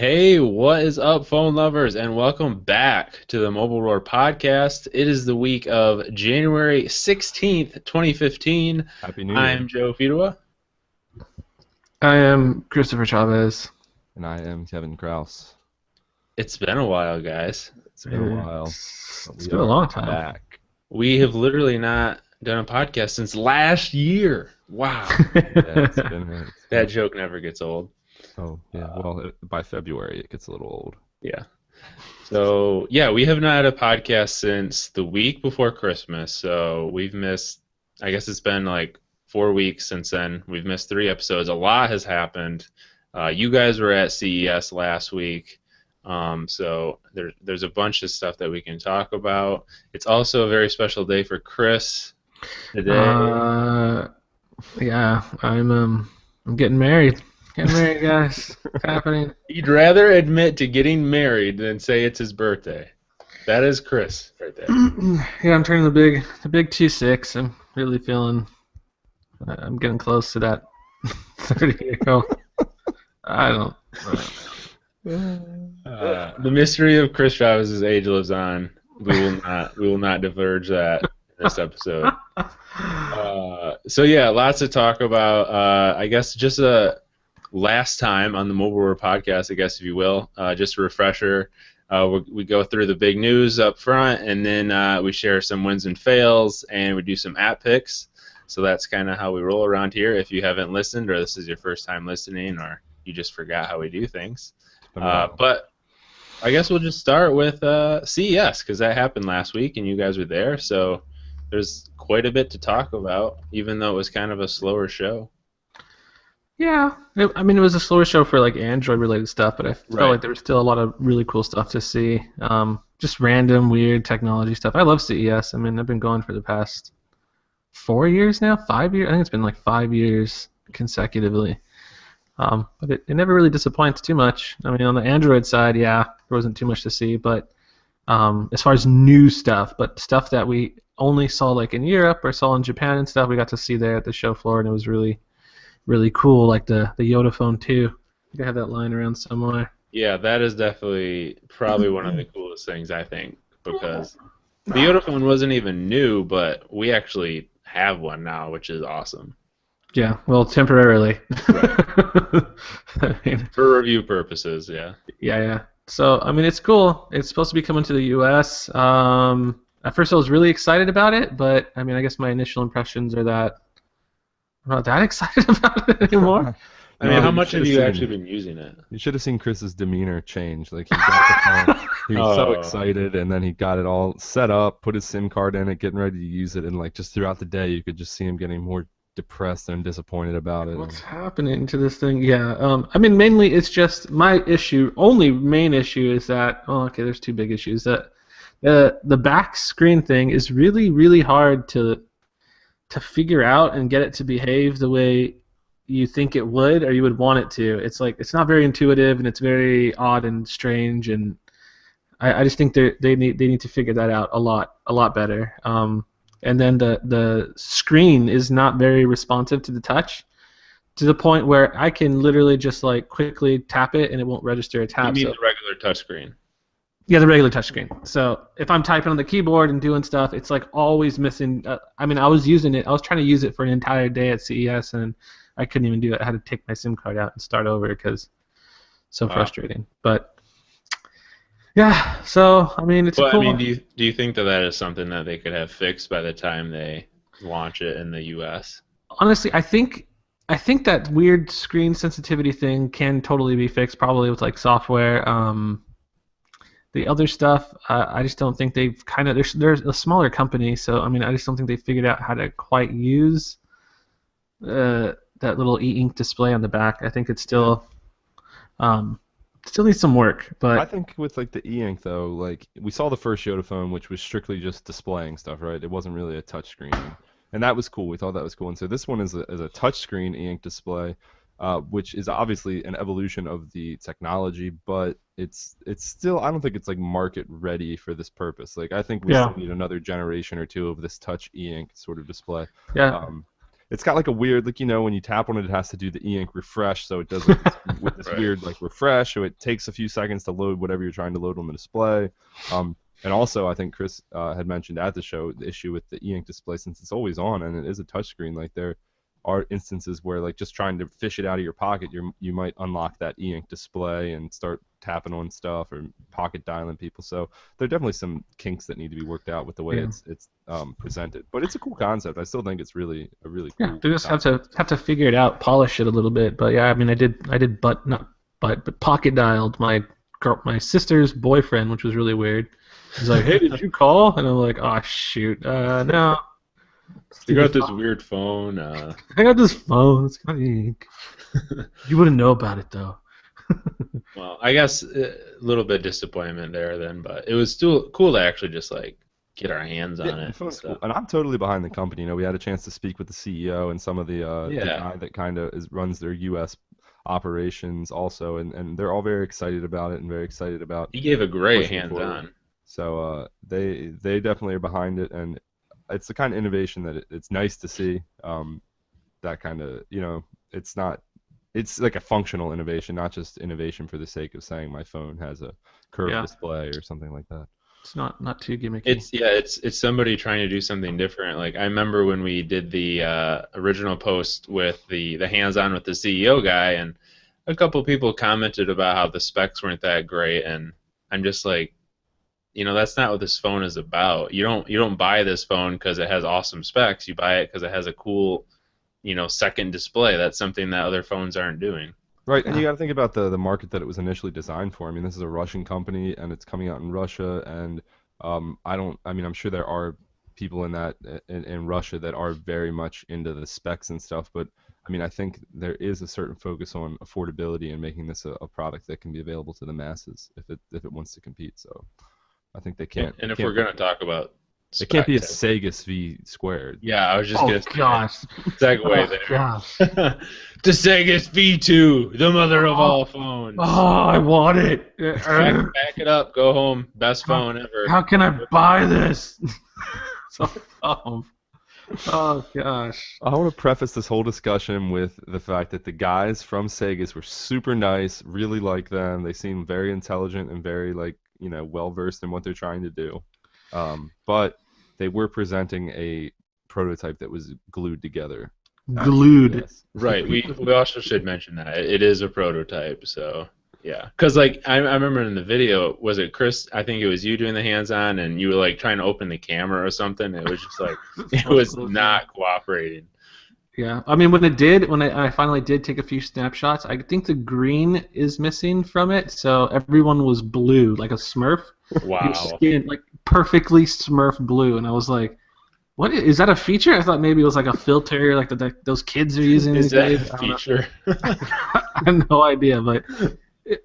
Hey, what is up, phone lovers, and welcome back to the Mobile Roar podcast. It is the week of January 16th, 2015. Happy New Year. I'm Joe Fidua. I am Christopher Chavez. And I am Kevin Kraus. It's been a while, guys. It's been a while. It's been a long time. Back. We have literally not done a podcast since last year. Wow. That joke never gets old. Oh, yeah. Well, by February, it gets a little old. Yeah. So, yeah, we have not had a podcast since the week before Christmas. So we've missed, I guess it's been like 4 weeks since then. We've missed 3 episodes. A lot has happened. You guys were at CES last week. So there's a bunch of stuff that we can talk about. It's also a very special day for Chris today. Yeah, I'm getting married. Getting married, guys. It's happening. He'd rather admit to getting married than say it's his birthday. That is Chris right there. Yeah, I'm turning the big 2-6. I'm really feeling. I'm getting close to that 30-year goal. I don't know. The mystery of Chris Chavez's age lives on. We will not diverge that in this episode. So yeah, lots to talk about. I guess just a last time on the Mobile Roar podcast, I guess if you will, just a refresher. We go through the big news up front, and then we share some wins and fails, and we do some app picks. So that's kind of how we roll around here. If you haven't listened, or this is your first time listening, or you just forgot how we do things. But I guess we'll just start with CES, because that happened last week, and you guys were there. So there's quite a bit to talk about, even though it was kind of a slower show. Yeah, I mean, it was a slower show for like Android-related stuff, but I felt like there was still a lot of really cool stuff to see. Just random, weird technology stuff. I love CES. I mean, I've been going for the past 4 years now, 5 years. I think it's been like 5 years consecutively. But it never really disappoints too much. I mean, on the Android side, yeah, there wasn't too much to see. But as far as new stuff, but stuff that we only saw like in Europe or saw in Japan and stuff, we got to see there at the show floor, and it was really cool, like the Yoda phone 2. I think I have that lying around somewhere. Yeah, that is definitely probably one of the coolest things, I think, because the Yoda phone wasn't even new, but we actually have one now, which is awesome. Yeah, well, temporarily. Right. I mean, for review purposes, yeah. Yeah. So, I mean, it's cool. It's supposed to be coming to the U.S. At first I was really excited about it, but, I mean, I guess my initial impressions are that I'm not that excited about it anymore. I mean, how much have you actually been using it? You should have seen Chris's demeanor change. Like, he got the phone, he was so excited, and then he got it all set up, put his SIM card in it, getting ready to use it, and like just throughout the day, you could just see him getting more depressed and disappointed about it. What's happening to this thing? Yeah. I mean, mainly it's just my issue. Only main issue is that. Oh, okay. There's 2 big issues. That the back screen thing is really, really hard to figure out and get it to behave the way you think it would or you would want it to. It's like it's not very intuitive, and it's very odd and strange, and I just think they need to figure that out a lot better. And then the screen is not very responsive to the touch, to the point where I can literally just like quickly tap it and it won't register a tap. You mean the regular touchscreen? Yeah, the regular touchscreen. So if I'm typing on the keyboard and doing stuff, it's like always missing. I mean, I was trying to use it for an entire day at CES, and I couldn't even do it. I had to take my SIM card out and start over because so frustrating. But yeah, so I mean, it's cool. I mean, do you think that is something that they could have fixed by the time they launch it in the U.S.? Honestly, I think that weird screen sensitivity thing can totally be fixed, probably with like software. The other stuff, I just don't think they've kind of. They're a smaller company, so I mean, I just don't think they figured out how to quite use that little e-ink display on the back. I think it's still needs some work. But I think with like the e-ink though, like we saw the first Yoda phone, which was strictly just displaying stuff, right? It wasn't really a touch screen, and that was cool. We thought that was cool, and so this one is a touch screen e-ink display. Which is obviously an evolution of the technology, but it's still, I don't think it's like market ready for this purpose. Like I think we still need another generation or 2 of this touch e-ink sort of display. Yeah. it's got like a weird, like, when you tap on it, it has to do the e-ink refresh, so it does like this, with this Right. weird like refresh, so it takes a few seconds to load whatever you're trying to load on the display. And also, I think Chris had mentioned at the show the issue with the e-ink display, since it's always on and it is a touchscreen. Like, there are instances where, like, just trying to fish it out of your pocket, you might unlock that e-ink display and start tapping on stuff or pocket dialing people. So there are definitely some kinks that need to be worked out with the way it's presented. But it's a cool concept. I still think it's really a really cool. Yeah, they just have to figure it out, polish it a little bit. But yeah, I mean, I did but pocket dialed my sister's boyfriend, which was really weird. He's like, "Hey, did you call?" And I'm like, "Oh shoot, no." You got this weird phone. I got this phone. It's got ink. You wouldn't know about it though. Well, I guess a little bit disappointment there then, but it was still cool to actually just like get our hands on it. And, cool. And I'm totally behind the company. We had a chance to speak with the CEO and some of the guy that kind of runs their U.S. operations also, and they're all very excited about it and very excited about. He gave a great hands-on. So they definitely are behind it, and it's the kind of innovation that it's nice to see. That kind of, it's like a functional innovation, not just innovation for the sake of saying my phone has a curved display or something like that. It's not too gimmicky. It's somebody trying to do something different. Like, I remember when we did the original post with the hands-on with the CEO guy, and a couple people commented about how the specs weren't that great, and I'm just like, that's not what this phone is about. You don't buy this phone because it has awesome specs. You buy it because it has a cool, second display. That's something that other phones aren't doing. Right, and you got to think about the market that it was initially designed for. I mean, this is a Russian company, and it's coming out in Russia, and I'm sure there are people in Russia that are very much into the specs and stuff, but I mean, I think there is a certain focus on affordability and making this a product that can be available to the masses if it wants to compete. So I think they can't. And if we're going to talk about it can't be a Sega V squared. Yeah, I was just going to segue there. Gosh. The Sega V2, the mother of all phones. Oh, I want it. Back it up. Go home. Best phone ever. How can I buy this? Oh gosh. I want to preface this whole discussion with the fact that the guys from Sega's were super nice. Really like them. They seem very intelligent and very well versed in what they're trying to do. But they were presenting a prototype that was glued together. Glued. Yes. Right. We also should mention that it is a prototype. So yeah, because I remember in the video, was it Chris? I think it was you doing the hands-on, and you were trying to open the camera or something. It was just it was not cooperating. Yeah, I mean, when I finally did take a few snapshots, I think the green is missing from it, so everyone was blue, like a Smurf. Wow. Skin, perfectly Smurf blue, and I was like, "What is that a feature?" I thought maybe it was like a filter, like those kids are using. Is that a feature? I have no idea, but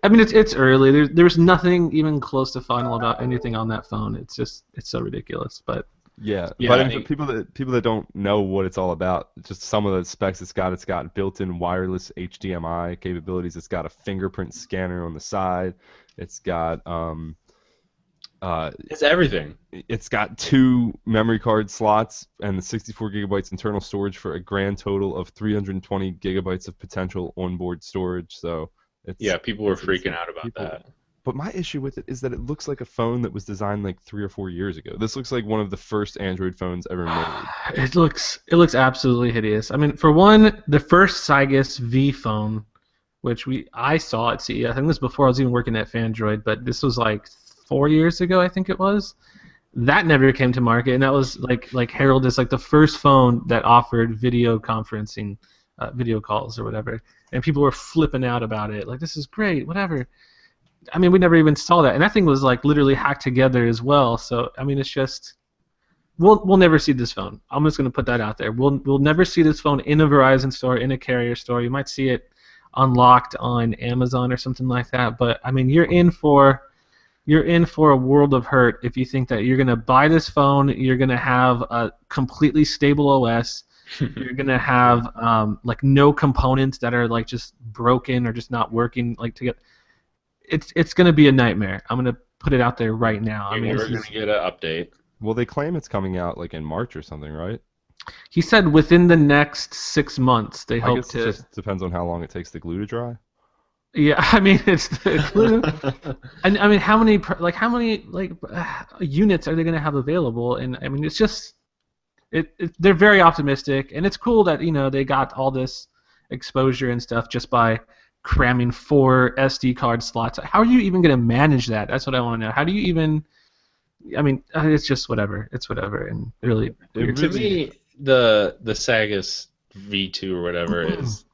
I mean, it's early. There's nothing even close to final about anything on that phone. It's so ridiculous, but. Yeah, but for people that don't know what it's all about, just some of the specs it's got built-in wireless HDMI capabilities. It's got a fingerprint scanner on the side. It's got it's everything. It's got 2 memory card slots and 64 gigabytes internal storage for a grand total of 320 gigabytes of potential onboard storage. So people were freaking out about that. But my issue with it is that it looks like a phone that was designed 3 or 4 years ago. This looks like one of the first Android phones ever made. It looks absolutely hideous. I mean, for one, the first Cygus V phone, which I saw at CES, I think this was before I was even working at Fandroid, but this was 4 years ago, I think it was. That never came to market, and that was heralded as the first phone that offered video conferencing, video calls or whatever. And people were flipping out about it, this is great, whatever. I mean, we never even saw that, and that thing was literally hacked together as well. So I mean, it's just we'll never see this phone. I'm just going to put that out there. We'll never see this phone in a Verizon store, in a carrier store. You might see it unlocked on Amazon or something like that. But I mean, you're in for a world of hurt if you think that you're going to buy this phone. You're going to have a completely stable OS. You're going to have no components that are just broken or just not working together. It's going to be a nightmare. I'm going to put it out there right now. We're going to get an update. Well, they claim it's coming out in March or something, right? He said within the next 6 months they I hope guess it to. just depends on how long it takes the glue to dry. Yeah, I mean it's the glue. And I mean how many units are they going to have available? And I mean it's just they're very optimistic, and it's cool that they got all this exposure and stuff just by cramming 4 SD card slots. How are you even going to manage that? That's what I want to know. How do you even? I mean, it's just whatever. It's whatever, and really weird. To me, the Sagas V2 or whatever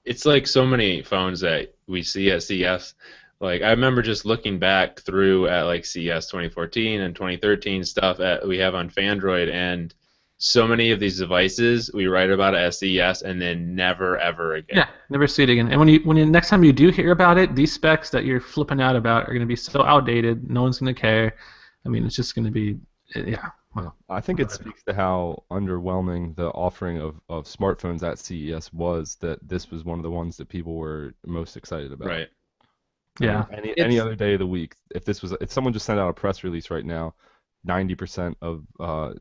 it's like so many phones that we see at CES. Like I remember just looking back through at like CES 2014 and 2013 stuff that we have on Fandroid, and so many of these devices we write about at CES and then never ever again. Yeah, never see it again. And when you next time you do hear about it, these specs that you're flipping out about are going to be so outdated. No one's going to care. I mean, it's just going to be Well, I think it speaks to how underwhelming the offering of smartphones at CES was, that this was one of the ones that people were most excited about. Right. Yeah. Any other day of the week, if someone just sent out a press release right now, 90% of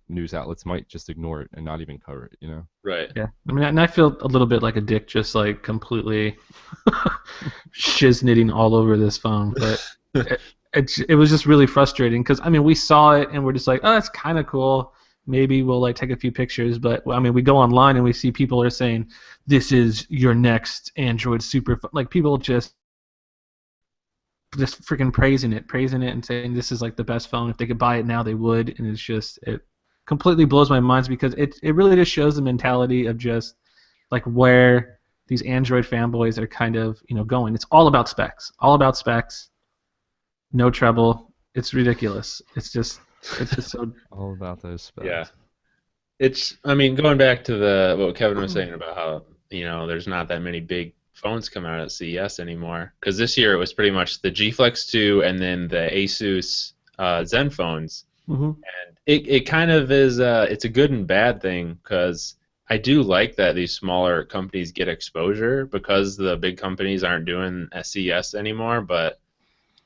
news outlets might just ignore it and not even cover it, Right. Yeah. I mean, and I feel a little bit like a dick, just like completely shiznitting all over this phone, but it was just really frustrating because I mean we saw it and we're just like, oh, that's kind of cool. Maybe we'll like take a few pictures, but I mean we go online and we see people are saying this is your next Android super like people just freaking praising it and saying this is like the best phone. If they could buy it now, they would, and it's just it completely blows my mind because it really just shows the mentality of just like where these Android fanboys are kind of going. It's all about specs, no treble. It's ridiculous. It's just so all about those specs. Yeah. I mean, going back to what Kevin was saying about how there's not that many big phones coming out at CES anymore, because this year it was pretty much the G Flex 2 and then the Asus Zen phones. And it kind of is it's a good and bad thing, because I do like that these smaller companies get exposure because the big companies aren't doing CES anymore. But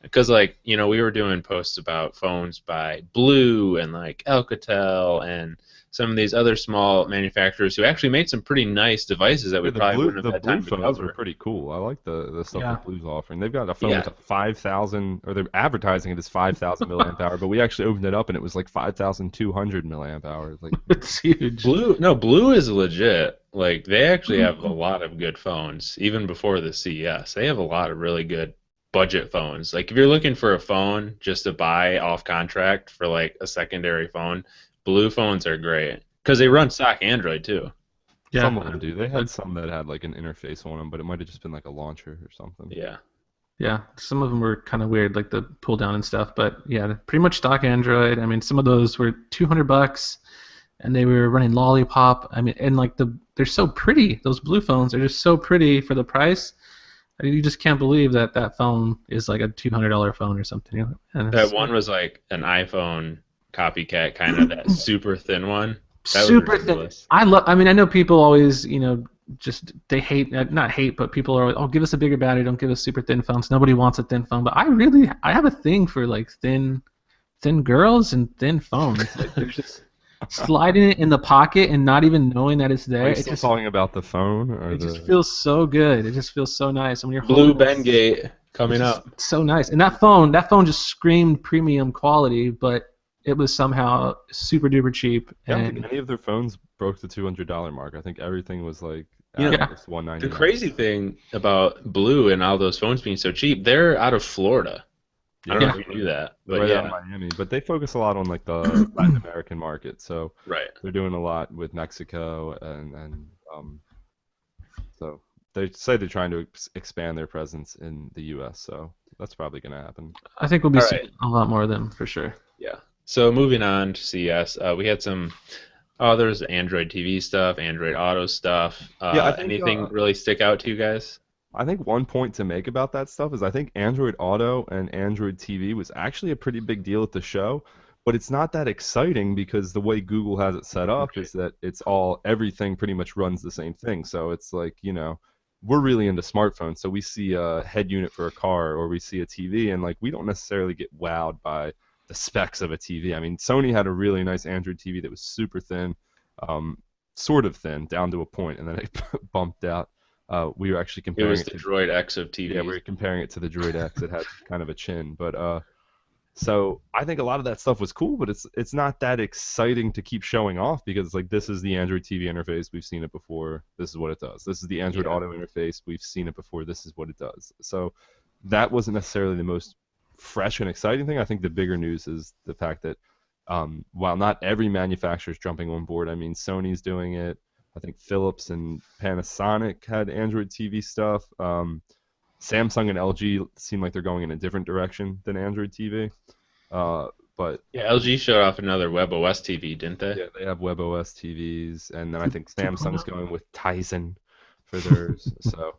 because we were doing posts about phones by Blue and like Alcatel and some of these other small manufacturers who actually made some pretty nice devices that we probably wouldn't have had time to cover. The Blue phones were pretty cool. I like the stuff that Blue's offering. They've got a phone with a 5,000, or they're advertising it as 5,000 milliamp hour, but we actually opened it up and it was like 5,200 milliamp hours. Like it's huge. Blue is legit. Like they actually have a lot of good phones even before the CES. They have a lot of really good budget phones. Like if you're looking for a phone just to buy off contract for like a secondary phone, Blue phones are great because they run stock Android too. Yeah, some of them do. They had some that had like an interface on them, but it might have just been like a launcher or something. Yeah, some of them were kind of weird, like the pull down and stuff. But yeah, pretty much stock Android. I mean, some of those were $200, and they were running Lollipop. I mean, and like they're so pretty. Those Blue phones are just so pretty for the price. You just can't believe that phone is like a $200 phone or something. And that one was like an iPhone copycat, kind of that super thin one. That super thin. I know people always, just they hate, not hate, but people are always, oh, give us a bigger battery, don't give us super thin phones. Nobody wants a thin phone, but I have a thing for like thin girls and thin phones. Like they're just sliding it in the pocket and not even knowing that it's there. Are you still talking about the phone? Or it just feels so good. It just feels so nice. And when you're Blue Bengate coming up. So nice. And that phone just screamed premium quality, but it was somehow super duper cheap. I don't think any of their phones broke the $200 mark. I think everything was like $199. The crazy thing about Blue and all those phones being so cheap, they're out of Florida. I don't know if you knew that, but right out of Miami. But they focus a lot on like the Latin American market, so they're doing a lot with Mexico and so they say they're trying to expand their presence in the U.S. So that's probably going to happen. I think we'll be seeing a lot more of them for sure. Yeah. So moving on to CES, we had some. There's Android TV stuff, Android Auto stuff. Anything really stick out to you guys? I think one point to make about that stuff is I think Android Auto and Android TV was actually a pretty big deal at the show, but it's not that exciting because the way Google has it set up is that everything pretty much runs the same thing. So it's like, we're really into smartphones, so we see a head unit for a car or we see a TV, and like we don't necessarily get wowed by the specs of a TV. I mean, Sony had a really nice Android TV that was super thin. sort of thin down to a point, and then it bumped out. We were actually It comparing was it the to Droid X of TVs. yeah, we were comparing it to the Droid X. It had kind of a chin, but so I think a lot of that stuff was cool, but it's not that exciting to keep showing off because like this is the Android TV interface, we've seen it before. This is what it does. This is the Android Auto interface, we've seen it before. This is what it does. So that wasn't necessarily the most fresh and exciting thing. I think the bigger news is the fact that while not every manufacturer is jumping on board, I mean Sony's doing it. I think Philips and Panasonic had Android TV stuff. Samsung and LG seem like they're going in a different direction than Android TV. But yeah, LG showed off another WebOS TV, didn't they? yeah, they have WebOS TVs, and then I think Samsung's going with Tizen for theirs. So,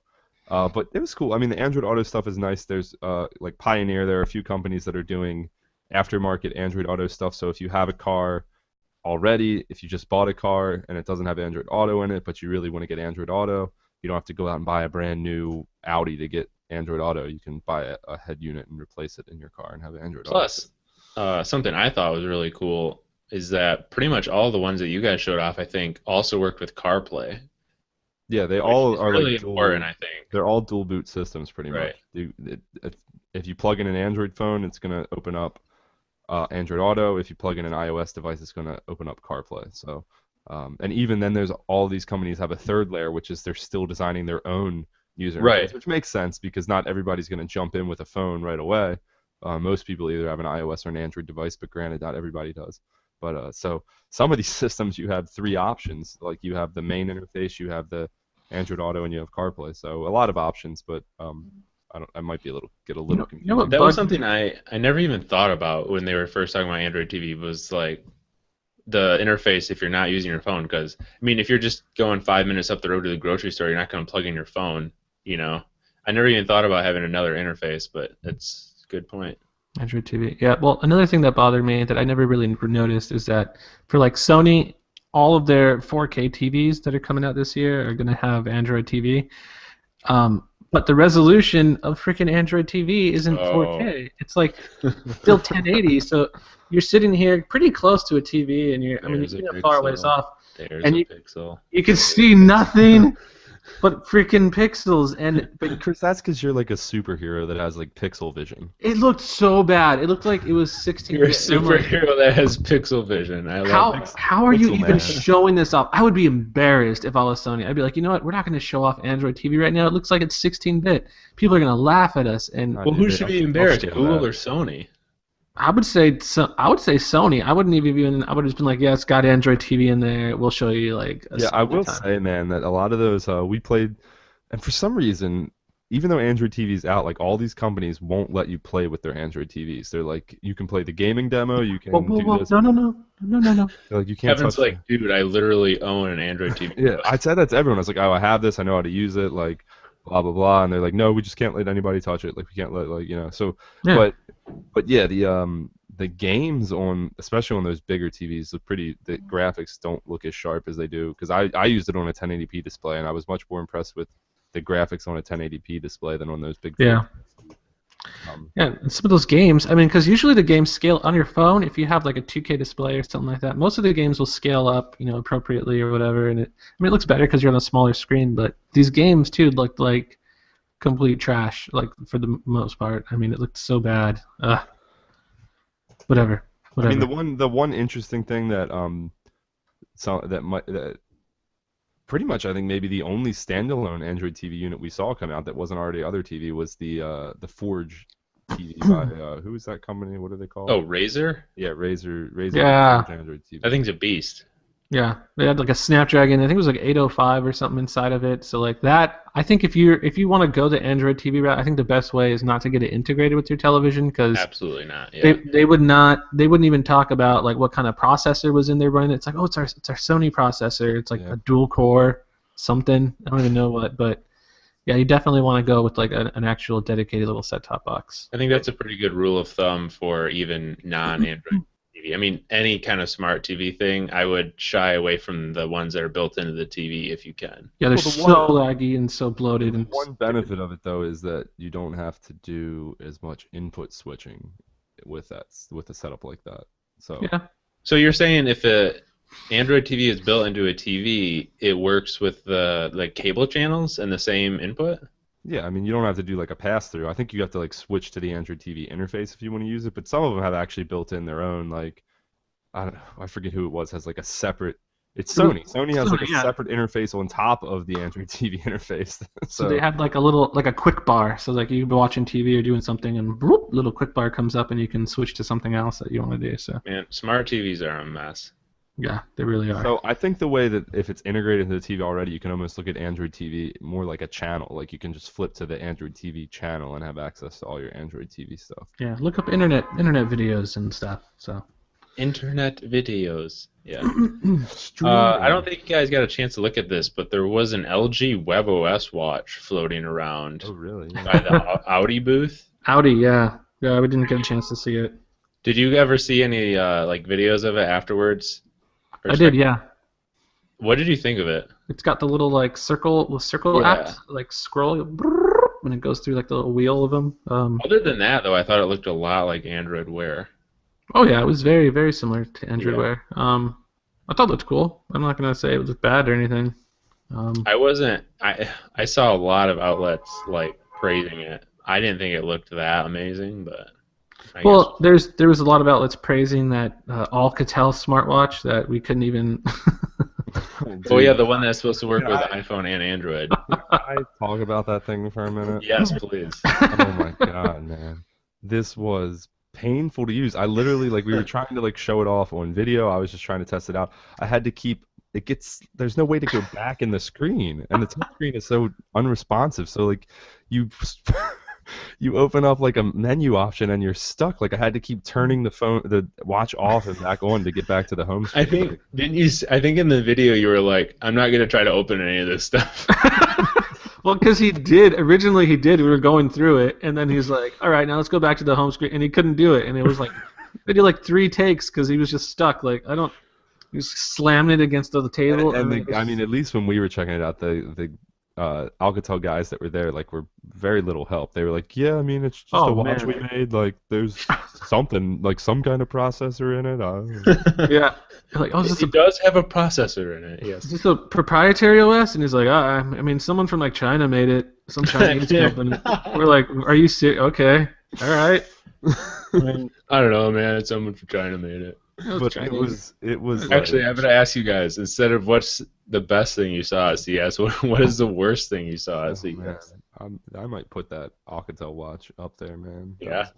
but it was cool. I mean, the Android Auto stuff is nice. There's like Pioneer. There are a few companies that are doing aftermarket Android Auto stuff. So if you have a car already, if you just bought a car and it doesn't have Android Auto in it, but you really want to get Android Auto, you don't have to go out and buy a brand new Audi to get Android Auto. You can buy a head unit and replace it in your car and have Android Auto. Plus, something I thought was really cool is that pretty much all the ones that you guys showed off, I think, also worked with CarPlay. Yeah, they all are really like important, I think. They're all dual boot systems pretty much. Right. If you plug in an Android phone, it's going to open up Android Auto. If you plug in an iOS device, it's going to open up CarPlay. So, and even then, there's all these companies have a third layer, which is they're still designing their own user interface, which makes sense because not everybody's going to jump in with a phone right away. Most people either have an iOS or an Android device, but granted, not everybody does. But so some of these systems, you have three options. Like you have the main interface, you have the Android Auto, and you have CarPlay. So a lot of options, but I might be get a little confused. You know what that was something I never even thought about when they were first talking about Android TV was like the interface if you're not using your phone. Because I mean, if you're just going 5 minutes up the road to the grocery store, you're not going to plug in your phone. You know, I never even thought about having another interface, but it's a good point. Android TV. Yeah. Well, another thing that bothered me that I never really noticed is that for like Sony, all of their 4K TVs that are coming out this year are going to have Android TV. But the resolution of freaking Android TV isn't 4K. It's like still 1080. So you're sitting here pretty close to a TV, and you're far ways off. There's and a pixel. You can see nothing but freaking pixels. But Chris, that's because you're like a superhero that has like pixel vision. It looked so bad. It looked like it was 16. You're a superhero that has pixel vision. I love how are you even showing this off? I would be embarrassed if I was Sony. I'd be like, you know what? We're not going to show off Android TV right now. It looks like it's 16-bit. People are going to laugh at us. And well, who should be embarrassed, Google or Sony? I would say Sony. I wouldn't even. I would have just been like, yeah, it's got Android TV in there. We'll show you like. I will say, man, that a lot of those we played, and for some reason, even though Android TV's out, like all these companies won't let you play with their Android TVs. They're like, you can play the gaming demo, you can do this. No. They're like, you can't. Kevin's like, dude, I literally own an Android TV. Yeah, I said that to everyone. I was like, oh, I have this. I know how to use it. Like, blah blah blah. And they're like, no, we just can't let anybody touch it. Like, we can't let So, yeah. But yeah, the games on, especially on those bigger TVs, the graphics don't look as sharp as they do. Because I used it on a 1080p display, and I was much more impressed with the graphics on a 1080p display than on those big. Yeah. And some of those games, I mean, because usually the games scale on your phone. If you have like a 2K display or something like that, most of the games will scale up, appropriately or whatever. And it looks better because you're on a smaller screen. But these games too looked like complete trash, like for the most part. I mean, it looked so bad. Whatever. I mean, the one interesting thing that pretty much I think maybe the only standalone Android TV unit we saw come out that wasn't already other TV was the Forge TV by who is that company? What are they called? Oh, Razer? Yeah, Razer. Yeah. Android TV. I think it's a beast. Yeah, they had like a Snapdragon. I think it was like 805 or something inside of it. So like that, I think if you want to go the Android TV route, I think the best way is not to get it integrated with your television because absolutely not. Yeah. They wouldn't even talk about like what kind of processor was in there running. It's like, oh, it's our Sony processor. It's like a dual core something. I don't even know what, but yeah, you definitely want to go with like an actual dedicated little set-top box. I think that's a pretty good rule of thumb for even non-Android TV. I mean, any kind of smart TV thing, I would shy away from the ones that are built into the TV if you can. Yeah, they're so laggy and so bloated. And one benefit of it though is that you don't have to do as much input switching with a setup like that. So yeah. So you're saying if Android TV is built into a TV, it works with the like cable channels and the same input. Yeah, I mean, you don't have to do like a pass-through. I think you have to like switch to the Android TV interface if you want to use it, but some of them have actually built in their own like I don't know, I forget who it was, has like a separate. It's Sony. Sony has like a Yeah. separate interface on top of the Android TV interface. So they had like a little, like a quick bar. So like you could be watching TV or doing something, and bloop, little quick bar comes up, and you can switch to something else that you want to do. So Man, smart TVs are a mess. yeah, they really are. So I think the way that if it's integrated into the TV already, you can almost look at Android TV more like a channel. Like you can just flip to the Android TV channel and have access to all your Android TV stuff. Yeah, look up internet videos and stuff. So Internet videos. Yeah. I don't think you guys got a chance to look at this, but there was an LG Webos Watch floating around Oh really? by the Audi booth. Audi, yeah, we didn't get a chance to see it. Did you ever see any like videos of it afterwards? Or I did, yeah. What did you think of it? It's got the little like circle Yeah. apps, like scroll when it goes through like the little wheel of them. Other than that, though, I thought it looked a lot like Android Wear. Oh yeah, it was very, very similar to Android Yeah. Wear. I thought it looked cool. I'm not gonna say it was bad or anything. I saw a lot of outlets like praising it. I didn't think it looked that amazing, but I Well, there was a lot of outlets praising that Alcatel Smartwatch that we couldn't even. guess. Oh yeah, the one that's supposed to work with iPhone and Android. I talk about that thing for a minute. Yes, please. Oh my god, man. This was painful to use. I literally like we were trying to like show it off on video. I was just trying to test it out. I had to keep there's no way to go back in the screen, and the touch screen is so unresponsive. So like you you open up like a menu option and you're stuck. Like I had to keep turning the watch off and back on to get back to the home screen. I think in the video you were like, I'm not gonna try to open any of this stuff. Well, because originally he did. We were going through it, and then he's like, "All right, now let's go back to the home screen," and he couldn't do it, and it was like, they did like 3 takes because he was just stuck. Like he was slamming it against the table. I mean, at least when we were checking it out, the Alcatel guys that were there like were very little help. They were like, yeah, I mean, it's just a watch we made. Like, there's something like some kind of processor in it. I don't know. Yeah, like, oh, It does have a processor in it. Yes. is this a proprietary OS? And he's like, I mean, someone from like China made it, some Chinese company. We're like, are you serious? Okay, all right. I mean, I don't know, man. It's someone from China made it. But it was Actually, like, I'm gonna ask you guys, instead of what's the best thing you saw at CES, what is the worst thing you saw at CES? man, I might put that Alcatel watch up there, man. Yeah.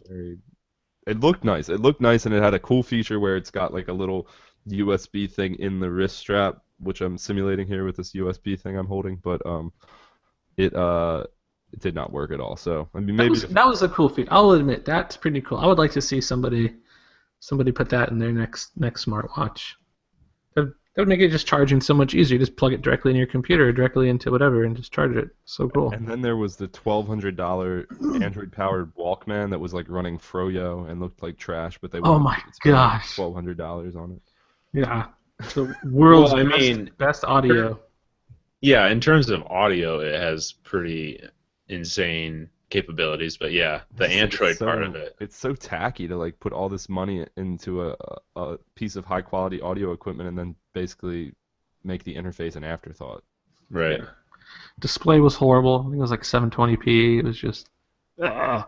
It looked nice. It looked nice, and it had a cool feature where it's got like a little USB thing in the wrist strap, which I'm simulating here with this USB thing I'm holding. But it did not work at all. So I mean, maybe that was a cool feature. I'll admit that's pretty cool. I would like to see somebody put that in their next smartwatch. That would make it just charging so much easier. Just plug it directly in your computer, or directly into whatever, and just charge it. So cool. And then there was the $1,200 Android-powered Walkman that was like running Froyo and looked like trash, but they Oh wanted my to spend gosh. $1,200 on it. Yeah, the world's Well, I mean, best audio. Yeah, in terms of audio, it has pretty insane capabilities, but yeah, the Android part of it. It's so tacky to like put all this money into a piece of high quality audio equipment and then basically make the interface an afterthought. Right. Display was horrible. I think it was like 720p. It was just. Yeah.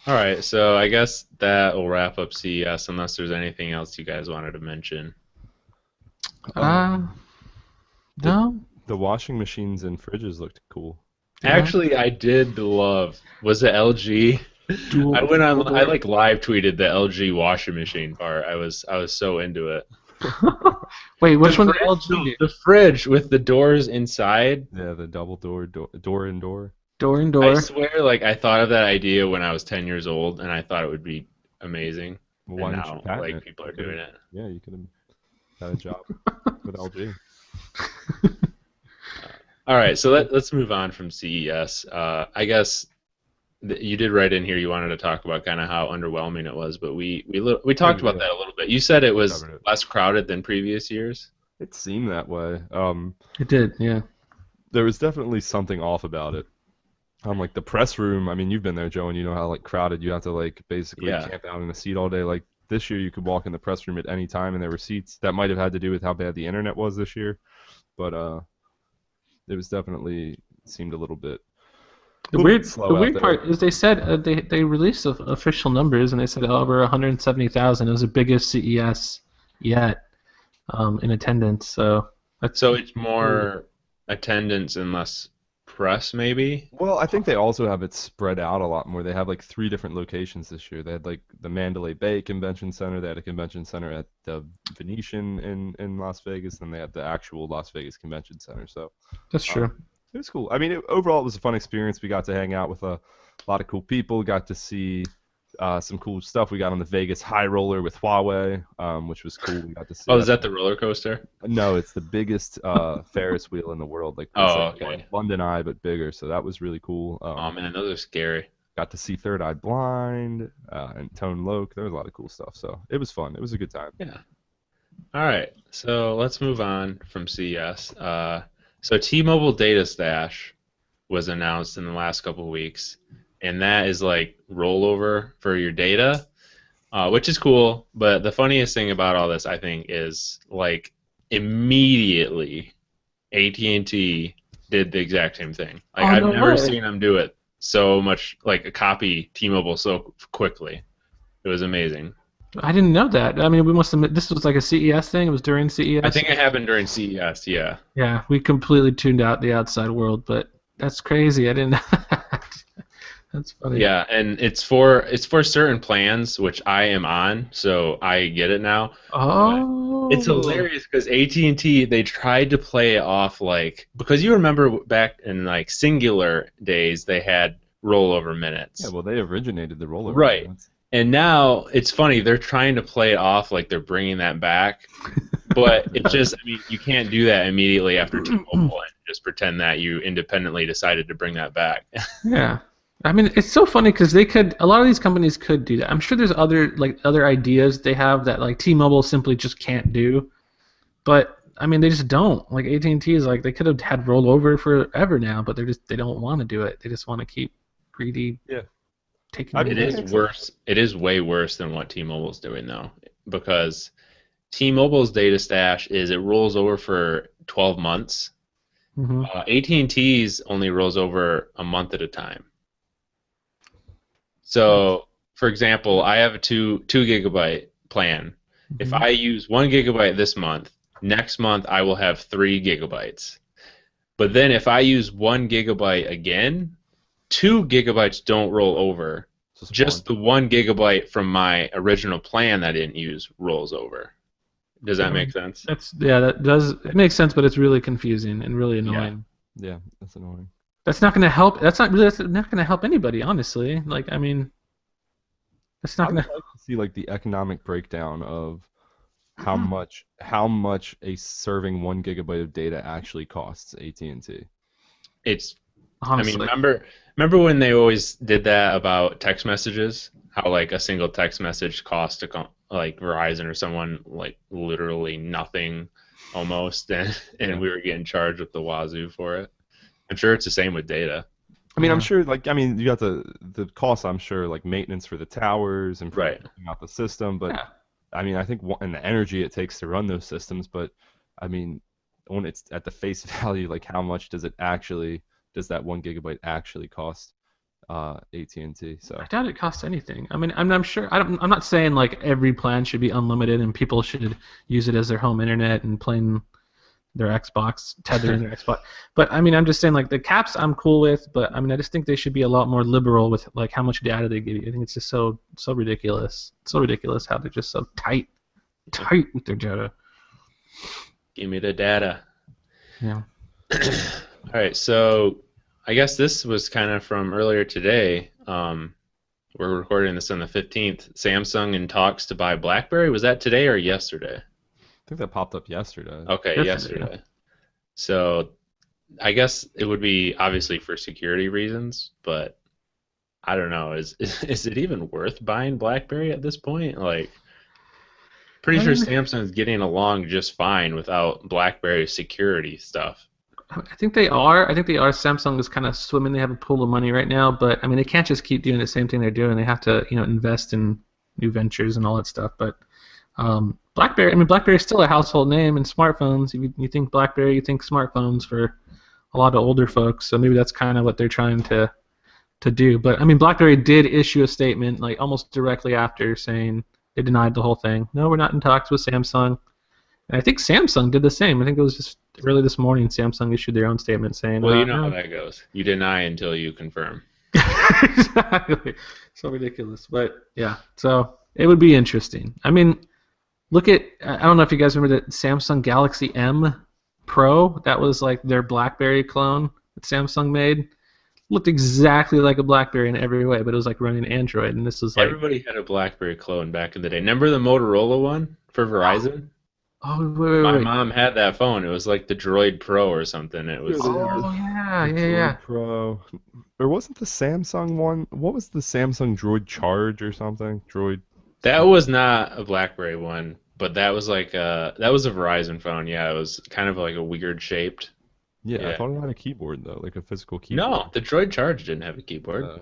All right, so I guess that will wrap up CES unless there's anything else you guys wanted to mention. No. The washing machines and fridges looked cool. Yeah. Actually, I did love. Was it LG? I went on. I like live tweeted the LG washing machine part. I was so into it. Wait, which one? fridge, LG? The fridge with the doors inside. Yeah, the double door and door. Door and I door. swear, like I thought of that idea when I was 10 years old, and I thought it would be amazing. Well, why And didn't you now, patent like it? people are doing it. Yeah, you could have had a job with LG. All right, so let's move on from CES. I guess you did write in here you wanted to talk about kind of how underwhelming it was, but we talked about that a little bit. You said it was less crowded than previous years. It seemed that way. It did, yeah. There was definitely something off about it. Like the press room. I mean, you've been there, Joe, and you know how like crowded you have to like basically camp out in a seat all day. Like this year you could walk in the press room at any time and there were seats. That might have had to do with how bad the internet was this year, but it was definitely seemed a little bit. The weird part is they said they released official numbers and they said over 170,000. It was the biggest CES yet in attendance. So it's more attendance and less press, maybe. Well, I think they also have it spread out a lot more. They have like 3 different locations this year. They had like the Mandalay Bay Convention Center. They had a convention center at the Venetian in Las Vegas, and they had the actual Las Vegas Convention Center. So that's true. It was cool. I mean, overall, it was a fun experience. We got to hang out with a lot of cool people. Got to see some cool stuff. We got on the Vegas High Roller with Huawei, which was cool. We got to see. Oh, is that the roller coaster? No, it's the biggest Ferris wheel in the world. Like, okay. London Eye, but bigger. So that was really cool. Oh man, those are scary. Got to see Third Eye Blind and Tone Loc. There was a lot of cool stuff. So it was fun. It was a good time. Yeah. All right. So let's move on from CES. So T-Mobile Data Stash was announced in the last couple of weeks, and that is like rollover for your data, which is cool. But the funniest thing about all this, I think, is like immediately AT&T did the exact same thing. Like I've never seen them do it so much, like a copy T-Mobile so quickly. It was amazing. I didn't know that. I mean, we must have. This was like a CES thing. It was during CES. I think it happened during CES. Yeah. Yeah, we completely tuned out the outside world, but that's crazy. I didn't know that. That's funny. Yeah, and it's for certain plans, which I am on, so I get it now. Oh. It's hilarious because AT&T, they tried to play it off like, because you remember back in like Singular days, they had rollover minutes. Yeah, well, they originated the rollover Right. minutes. And now it's funny, they're trying to play it off like they're bringing that back, but it's just, I mean, you can't do that immediately after T-Mobile and just pretend that you independently decided to bring that back. Yeah. I mean, it's so funny because a lot of these companies could do that. I'm sure there's other ideas they have that like T-Mobile simply just can't do, but I mean, they just don't. Like AT&T is like, they could have had rollover forever now, but they don't want to do it. They just want to keep greedy. Yeah. It is worse. It is way worse than what T-Mobile's doing though, because T-Mobile's data stash is it rolls over for 12 months. Mm-hmm. AT&T's only rolls over a month at a time. So, for example, I have a 2 gigabyte plan. Mm-hmm. If I use 1 gigabyte this month, next month I will have 3 gigabytes. But then if I use 1 gigabyte again, 2 gigabytes don't roll over. Just the 1 gigabyte from my original plan that I didn't use rolls over. Does that make sense? That does. It makes sense, but it's really confusing and really annoying. Yeah, that's annoying. That's not going to help. That's not going to help anybody, honestly. Like, I mean, that's not going to. I'd like to see like the economic breakdown of how much a serving 1 gigabyte of data actually costs AT&T. It's. Honestly. I mean, remember when they always did that about text messages? How like a single text message cost like Verizon or someone like literally nothing, almost, and we were getting charged with the wazoo for it. I'm sure it's the same with data. I mean, I'm sure. Like, I mean, you got the costs. I'm sure, like maintenance for the towers and for out the system. But I mean, I think and the energy it takes to run those systems. But I mean, when it's at the face value, like how much does that 1 gigabyte actually cost AT&T? So I doubt it costs anything. I mean, I'm sure. I'm not saying like every plan should be unlimited and people should use it as their home internet and playing their Xbox, tethering their Xbox. But I mean, I'm just saying like the caps I'm cool with, but I mean, I just think they should be a lot more liberal with like how much data they give you. I think it's just so ridiculous. It's so ridiculous how they're just so tight with their data. Give me the data. Yeah. All right, so I guess this was kind of from earlier today. We're recording this on the 15th. Samsung in talks to buy BlackBerry. Was that today or yesterday? I think that popped up yesterday. Okay, yesterday. So I guess it would be obviously for security reasons, but I don't know. Is it even worth buying BlackBerry at this point? Like, pretty sure Samsung's getting along just fine without BlackBerry security stuff. I think they are. Samsung is kind of swimming. They have a pool of money right now, but I mean, they can't just keep doing the same thing they're doing. They have to, invest in new ventures and all that stuff. But BlackBerry, I mean, BlackBerry's still a household name in smartphones. You think BlackBerry, you think smartphones for a lot of older folks. So maybe that's kind of what they're trying to do. But I mean, BlackBerry did issue a statement like almost directly after saying they denied the whole thing. No, we're not in talks with Samsung. And I think Samsung did the same. I think it was just early this morning Samsung issued their own statement saying, well, you know how that goes. You deny until you confirm. Exactly. So ridiculous. But yeah, so it would be interesting. I mean, look at, I don't know if you guys remember the Samsung Galaxy M Pro. That was like their BlackBerry clone that Samsung made. Looked exactly like a BlackBerry in every way, but it was like running Android, and this was like... Everybody had a BlackBerry clone back in the day. Remember the Motorola one for Verizon? Oh, wait. My mom had that phone. It was like the Droid Pro or something. It was. Oh, yeah. Droid Pro. Or wasn't the Samsung one? What was the Samsung Droid Charge or something? Droid. That was not a BlackBerry one, but that was like that was a Verizon phone. Yeah, it was kind of like a weird shaped. Yeah, I thought it had a keyboard though, like a physical keyboard. No, the Droid Charge didn't have a keyboard.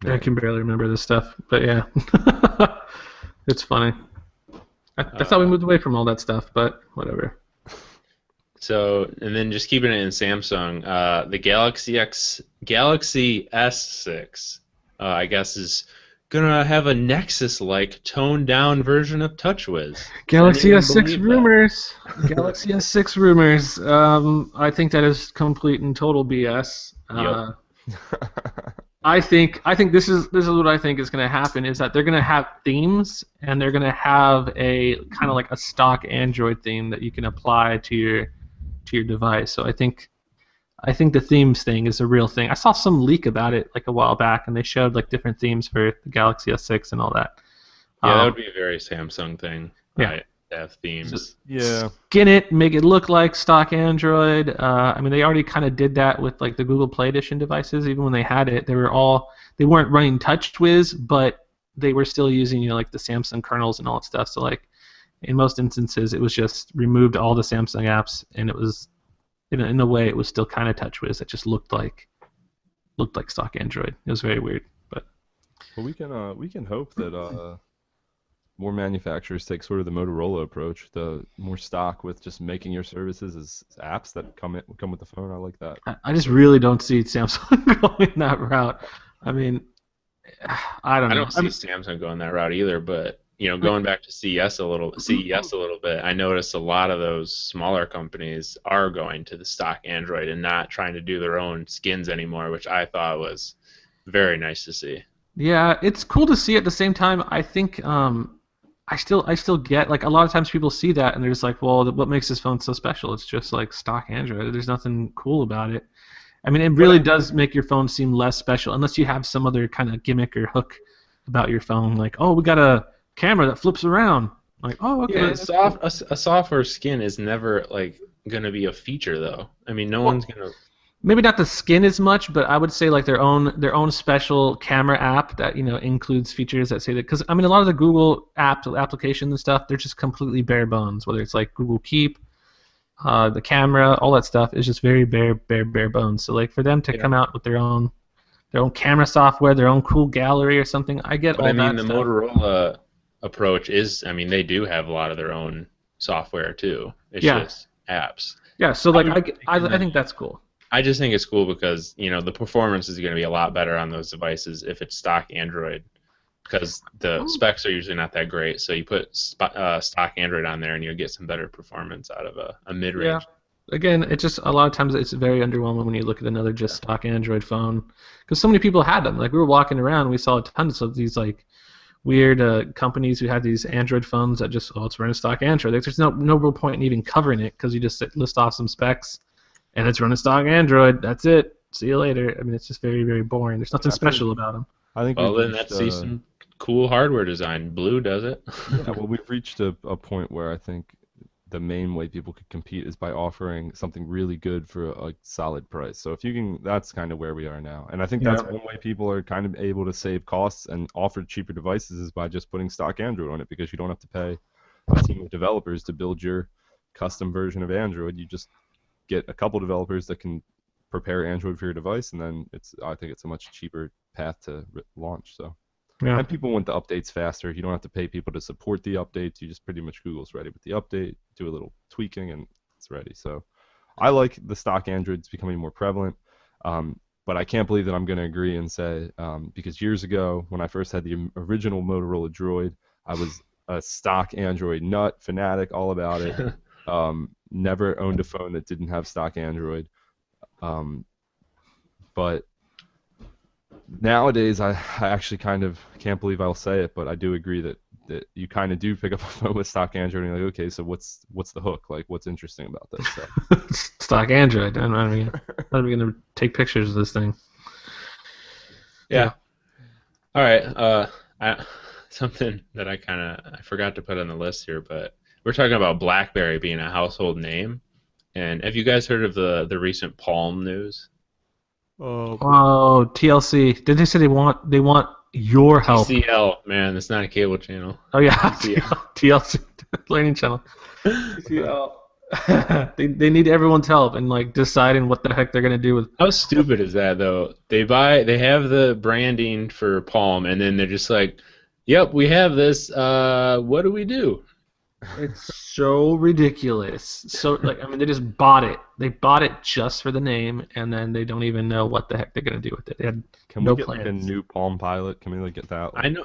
I can barely remember this stuff, but yeah, it's funny. I thought we moved away from all that stuff, but whatever. So, and then just keeping it in Samsung, the Galaxy S6, I guess, is gonna have a Nexus-like toned-down version of TouchWiz. Galaxy S6 rumors. Galaxy S6 rumors. I think that is complete and total BS. I think this is what I think is going to happen is that they're going to have themes and they're going to have a kind of like a stock Android theme that you can apply to your device. So I think the themes thing is a real thing. I saw some leak about it like a while back, and they showed like different themes for the Galaxy S6 and all that. Yeah, that would be a very Samsung thing. Yeah. Right? Have themes. Yeah. Skin it, make it look like stock Android. I mean, they already kind of did that with like the Google Play Edition devices. Even when they had it, they weren't running TouchWiz, but they were still using like the Samsung kernels and all that stuff. So like in most instances, it was just removed all the Samsung apps, and it was in a way it was still kind of TouchWiz. It just looked like stock Android. It was very weird, but. Well, we can hope that more manufacturers take sort of the Motorola approach, the more stock with just making your services as apps that come with the phone. I like that. I just really don't see Samsung going that route. I mean, I don't know. I don't see Samsung going that route either, but going back to CES a little bit, I noticed a lot of those smaller companies are going to the stock Android and not trying to do their own skins anymore, which I thought was very nice to see. Yeah, it's cool to see. At the same time, I think I still get, like, a lot of times people see that and they're just like, well, what makes this phone so special? It's just like stock Android. There's nothing cool about it. I mean, it really does make your phone seem less special unless you have some other kind of gimmick or hook about your phone, like, oh, we got a camera that flips around. Like, oh, okay. Yeah, a software skin is never like gonna be a feature though. I mean, no one's gonna. Maybe not the skin as much, but I would say like their own special camera app that includes features that say that, because I mean a lot of the Google applications and stuff, they're just completely bare bones. Whether it's like Google Keep, the camera, all that stuff is just very bare bones. So like for them to come out with their own camera software, their own cool gallery or something, I get all that. But I mean the Motorola approach is, I mean they do have a lot of their own software too. It's just apps. Yeah. So like I think that's cool. I just think it's cool because the performance is going to be a lot better on those devices if it's stock Android, because the specs are usually not that great. So you put stock Android on there and you'll get some better performance out of a mid-range. Yeah. Again, it just a lot of times it's very underwhelming when you look at another just stock Android phone, because so many people had them. Like we were walking around, we saw tons of these like weird companies who had these Android phones that just it's running stock Android. Like, there's no real point in even covering it because you just list off some specs. And it's running stock Android. That's it. See you later. I mean, it's just very, very boring. There's nothing special about them. I think. Well, then let's see some cool hardware design. Blue does it. Yeah, well, we've reached a point where I think the main way people could compete is by offering something really good for a solid price. So if you can, that's kind of where we are now. And I think that's one way people are kind of able to save costs and offer cheaper devices is by just putting stock Android on it, because you don't have to pay a team of developers to build your custom version of Android. You just get a couple developers that can prepare Android for your device, and then I think it's a much cheaper path to launch. So Yeah. And people want the updates faster. You don't have to pay people to support the updates. You just pretty much Google's ready with the update, do a little tweaking, and it's ready. So I like the stock Androids becoming more prevalent. But I can't believe that I'm going to agree and say, because years ago, when I first had the original Motorola Droid, I was a stock Android nut, fanatic, all about it. Never owned a phone that didn't have stock Android. But nowadays, I actually kind of can't believe I'll say it, but I do agree that you kind of do pick up a phone with stock Android and you're like, okay, so what's the hook? Like, what's interesting about this? So. Stock Android. I'm not even gonna take pictures of this thing. Yeah. All right. Something that I forgot to put on the list here, but we're talking about BlackBerry being a household name. And have you guys heard of the recent Palm news? Oh, TLC. Did they say they want your help? TCL, man, that's not a cable channel. Oh yeah, TCL. TLC, learning channel. TCL. They need everyone's help in like deciding what the heck they're gonna do with. How stupid is that though? They have the branding for Palm, and then they're just like, "Yep, we have this. What do we do?" It's so ridiculous. So like, I mean, they just bought it. They bought it just for the name, and then they don't even know what the heck they're gonna do with it. They had Can no we get plans. like a new Palm Pilot? Can we like get that? I know.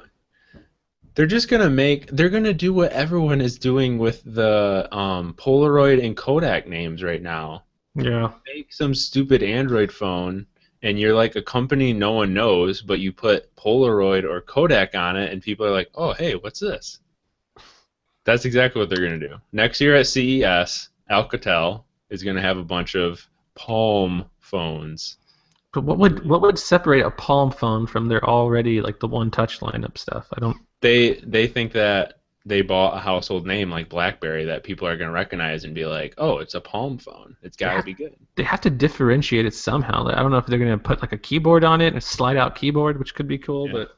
They're gonna do what everyone is doing with the Polaroid and Kodak names right now. Yeah. Make some stupid Android phone, and you're like a company no one knows, but you put Polaroid or Kodak on it, and people are like, "Oh, hey, what's this?" That's exactly what they're gonna do. Next year at CES, Alcatel is gonna have a bunch of Palm phones. But what would separate a Palm phone from their already like the One Touch lineup stuff? I don't. They think that they bought a household name like BlackBerry that people are gonna recognize and be like, "Oh, it's a Palm phone. It's gotta be good." They have to differentiate it somehow. Like, I don't know if they're gonna put like a keyboard on it, a slide-out keyboard, which could be cool, Yeah. but.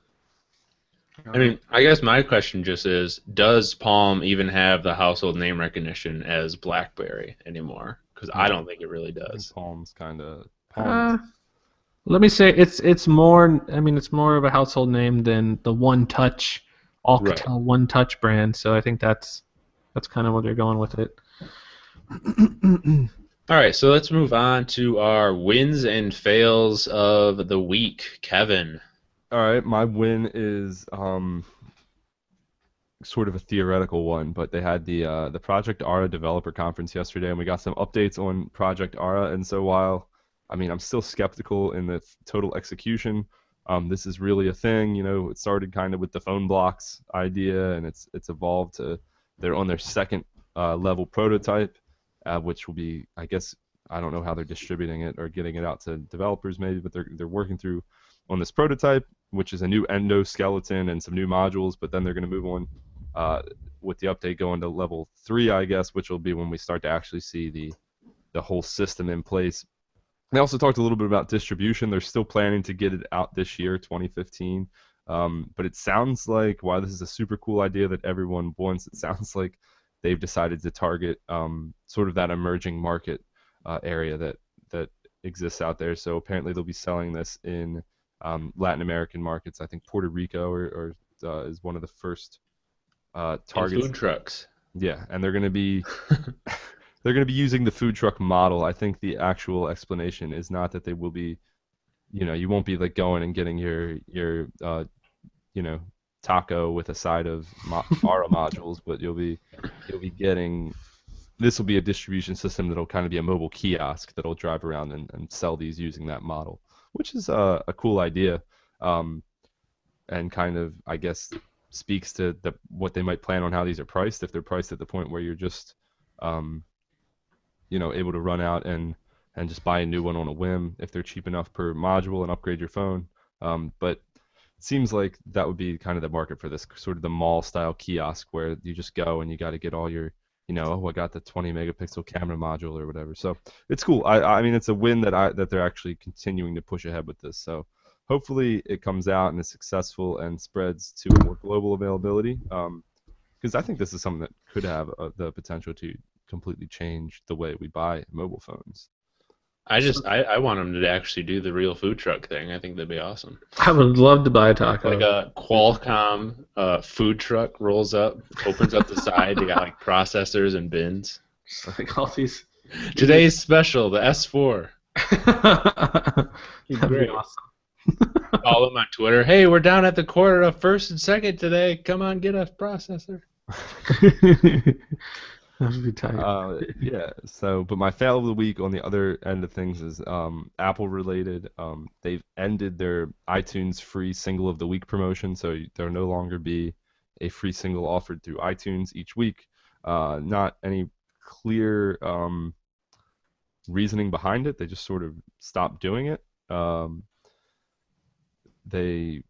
I mean, I guess my question just is, does Palm even have the household name recognition as BlackBerry anymore? Because I don't think it really I think does. Palm's kind of. Let me say it's more. I mean, it's more of a household name than the One Touch, Alcatel One Touch brand. So I think that's kind of where they're going with it. All right, so let's move on to our wins and fails of the week. Kevin. All right, my win is sort of a theoretical one, but they had the Project Ara developer conference yesterday, and we got some updates on Project Ara. And so while I'm still skeptical in the total execution, this is really a thing. You know, it started kind of with the phone blocks idea, and it's evolved to they're on their second level prototype, which will be, I guess, I don't know how they're distributing it or getting it out to developers maybe, but they're working through on this prototype, which is a new endoskeleton and some new modules, but then they're going to move on with the update going to level 3, I guess, which will be when we start to actually see the whole system in place. They also talked a little bit about distribution. They're still planning to get it out this year, 2015. But it sounds like, while this is a super cool idea that everyone wants, it sounds like they've decided to target sort of that emerging market area that exists out there. So apparently they'll be selling this in Latin American markets. I think Puerto Rico or is one of the first targets. And food trucks. Yeah, and they're going to be they're going to be using the food truck model. I think the actual explanation is not that they will be, you won't be like going and getting your taco with a side of Ara modules, but you'll be getting. This will be a distribution system that'll kind of be a mobile kiosk that'll drive around and sell these using that model, which is a cool idea, and kind of, I guess, speaks to what they might plan on how these are priced. If they're priced at the point where you're just able to run out and just buy a new one on a whim, if they're cheap enough per module and upgrade your phone. But it seems like that would be kind of the market for this, sort of the mall style kiosk where you just go and you got to get all your, I got the 20 megapixel camera module or whatever. So it's cool. I mean, it's a win that they're actually continuing to push ahead with this. So hopefully it comes out and is successful and spreads to more global availability. Because I think this is something that could have the potential to completely change the way we buy mobile phones. I want them to actually do the real food truck thing. I think that'd be awesome. I would love to buy a taco. Like a Qualcomm food truck rolls up, opens up the side. They got like processors and bins. Like all these. Today's special, the S4. That'd be awesome. Follow them on Twitter. Hey, we're down at the corner of First and Second today. Come on, get a processor. That would be tight. Yeah. So, but my fail of the week on the other end of things is Apple related. They've ended their iTunes free single of the week promotion, so there'll no longer be a free single offered through iTunes each week. Not any clear reasoning behind it. They just sort of stopped doing it. They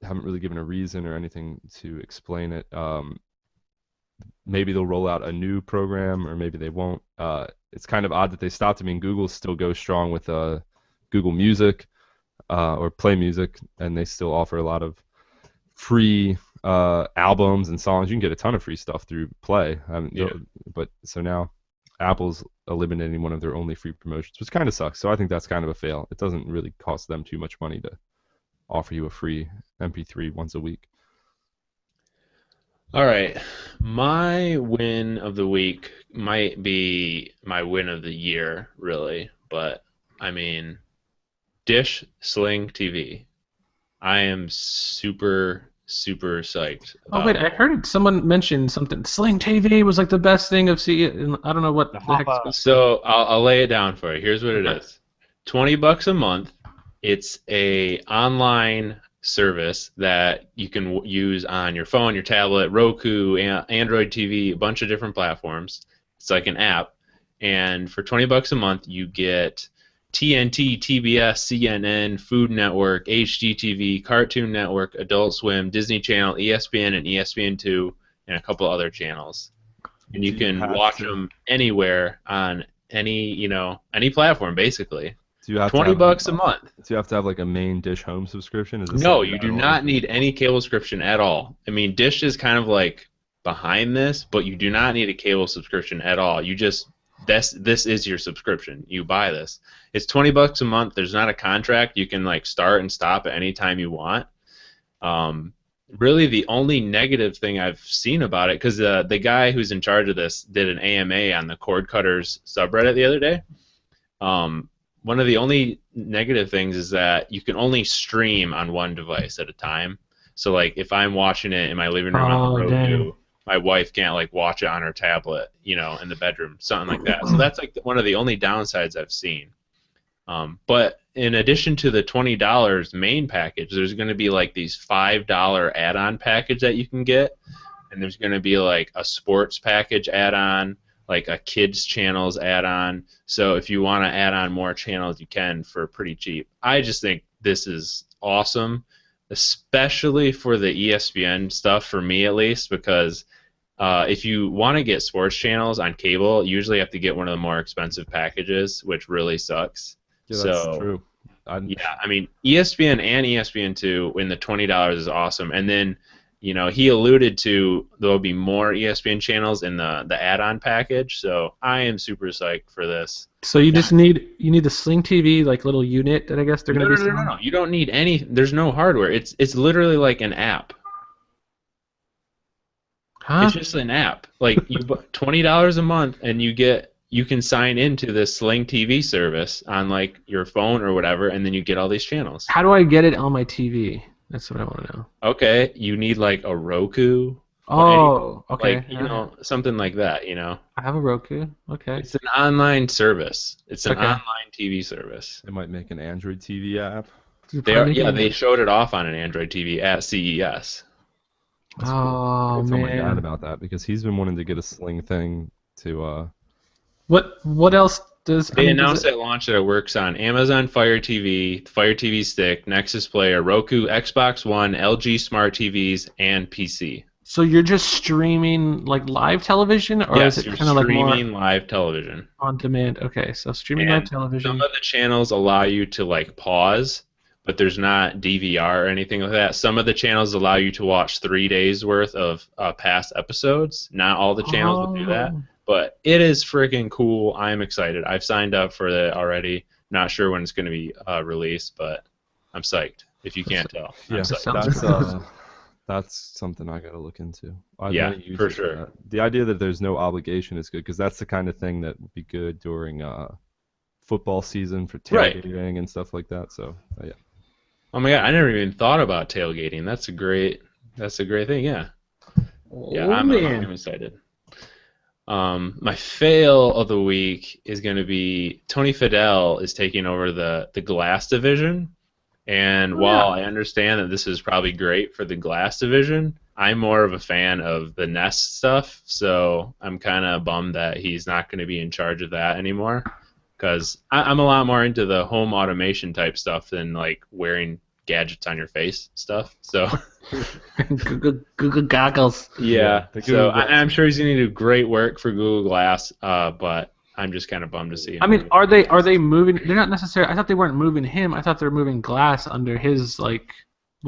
haven't really given a reason or anything to explain it. Maybe they'll roll out a new program, or maybe they won't. It's kind of odd that they stopped. I mean, Google still goes strong with Google Music or Play Music, and they still offer a lot of free albums and songs. You can get a ton of free stuff through Play. But so now Apple's eliminating one of their only free promotions, which kind of sucks. So I think that's kind of a fail. It doesn't really cost them too much money to offer you a free MP3 once a week. All right. My win of the week might be my win of the year, really. But, I mean, Dish Sling TV. I am super, super psyched about wait, I heard someone mention something. Sling TV was like the best thing of CES. I don't know what the heck's So I'll lay it down for you. Here's what it is. $20 a month. It's a online service that you can use on your phone, your tablet, Roku, Android TV, a bunch of different platforms. It's like an app, and for $20 a month, you get TNT, TBS, CNN, Food Network, HGTV, Cartoon Network, Adult Swim, Disney Channel, ESPN, and ESPN2, and a couple other channels. And you can watch them anywhere on any platform, basically. $20 a month. Do you have to have like a main Dish Home subscription? No, you do not need any cable subscription at all. I mean, Dish is kind of like behind this, but you do not need a cable subscription at all. You just this is your subscription. You buy this. It's $20 a month. There's not a contract. You can like start and stop at any time you want. Really, the only negative thing I've seen about it, because the guy who's in charge of this did an AMA on the Cord Cutters subreddit the other day. One of the only negative things is that you can only stream on one device at a time. So, like, if I'm watching it in my living room on the Roku, my wife can't, like, watch it on her tablet, in the bedroom, something like that. So that's, like, one of the only downsides I've seen. But in addition to the $20 main package, there's going to be, like, these $5 add-on package that you can get. And there's going to be, like, a sports package add-on, like a kids channels add-on. So if you want to add on more channels, you can for pretty cheap. I just think this is awesome, especially for the ESPN stuff, for me at least, because if you want to get sports channels on cable, you usually have to get one of the more expensive packages, which really sucks. Yeah, that's true. Yeah, I mean, ESPN and ESPN2 in the $20 is awesome. And then he alluded to there'll be more ESPN channels in the add-on package, so I am super psyched for this. So you just need the Sling TV like little unit that I guess they're going to be selling? No. You don't need any. There's no hardware. It's literally like an app. Huh? It's just an app. Like you $20 a month, and you can sign into this Sling TV service on like your phone or whatever, and then you get all these channels. How do I get it on my TV? That's what I want to know. Okay, you need like a Roku. Oh, okay. Like, something like that, I have a Roku. Okay. It's an online service. It's an online TV service. They might make an Android TV app. They showed it off on an Android TV at CES. Oh, man. I told my dad about that because he's been wanting to get a Sling thing to. What else does? They announced at launch that it works on Amazon Fire TV, Fire TV Stick, Nexus Player, Roku, Xbox One, LG Smart TVs, and PC. So you're just streaming like live television, or yes, is it you're kind of like more streaming live television on demand? Okay, so streaming live television. Some of the channels allow you to like pause, but there's not DVR or anything like that. Some of the channels allow you to watch 3 days worth of past episodes. Not all the channels will do that. But it is freaking cool. I'm excited. I've signed up for it already. Not sure when it's going to be released, but I'm psyched. If you can't tell, I'm Yeah, psyched. that's something I gotta look into. Yeah, for sure. The idea that there's no obligation is good because that's the kind of thing that would be good during football season for tailgating and stuff like that. So yeah. Oh my god, I never even thought about tailgating. That's a great thing. Yeah. Yeah, I'm excited. My fail of the week is going to be Tony Fadell is taking over the glass division. And while I understand that this is probably great for the glass division, I'm more of a fan of the Nest stuff. So I'm kind of bummed that he's not going to be in charge of that anymore. Because I'm a lot more into the home automation type stuff than like wearing gadgets on your face stuff. So Google goggles. Yeah. So I'm sure he's going to do great work for Google Glass, but I'm just kind of bummed to see him. I mean, are they moving? They're not necessarily. I thought they weren't moving him. I thought they were moving Glass under his like.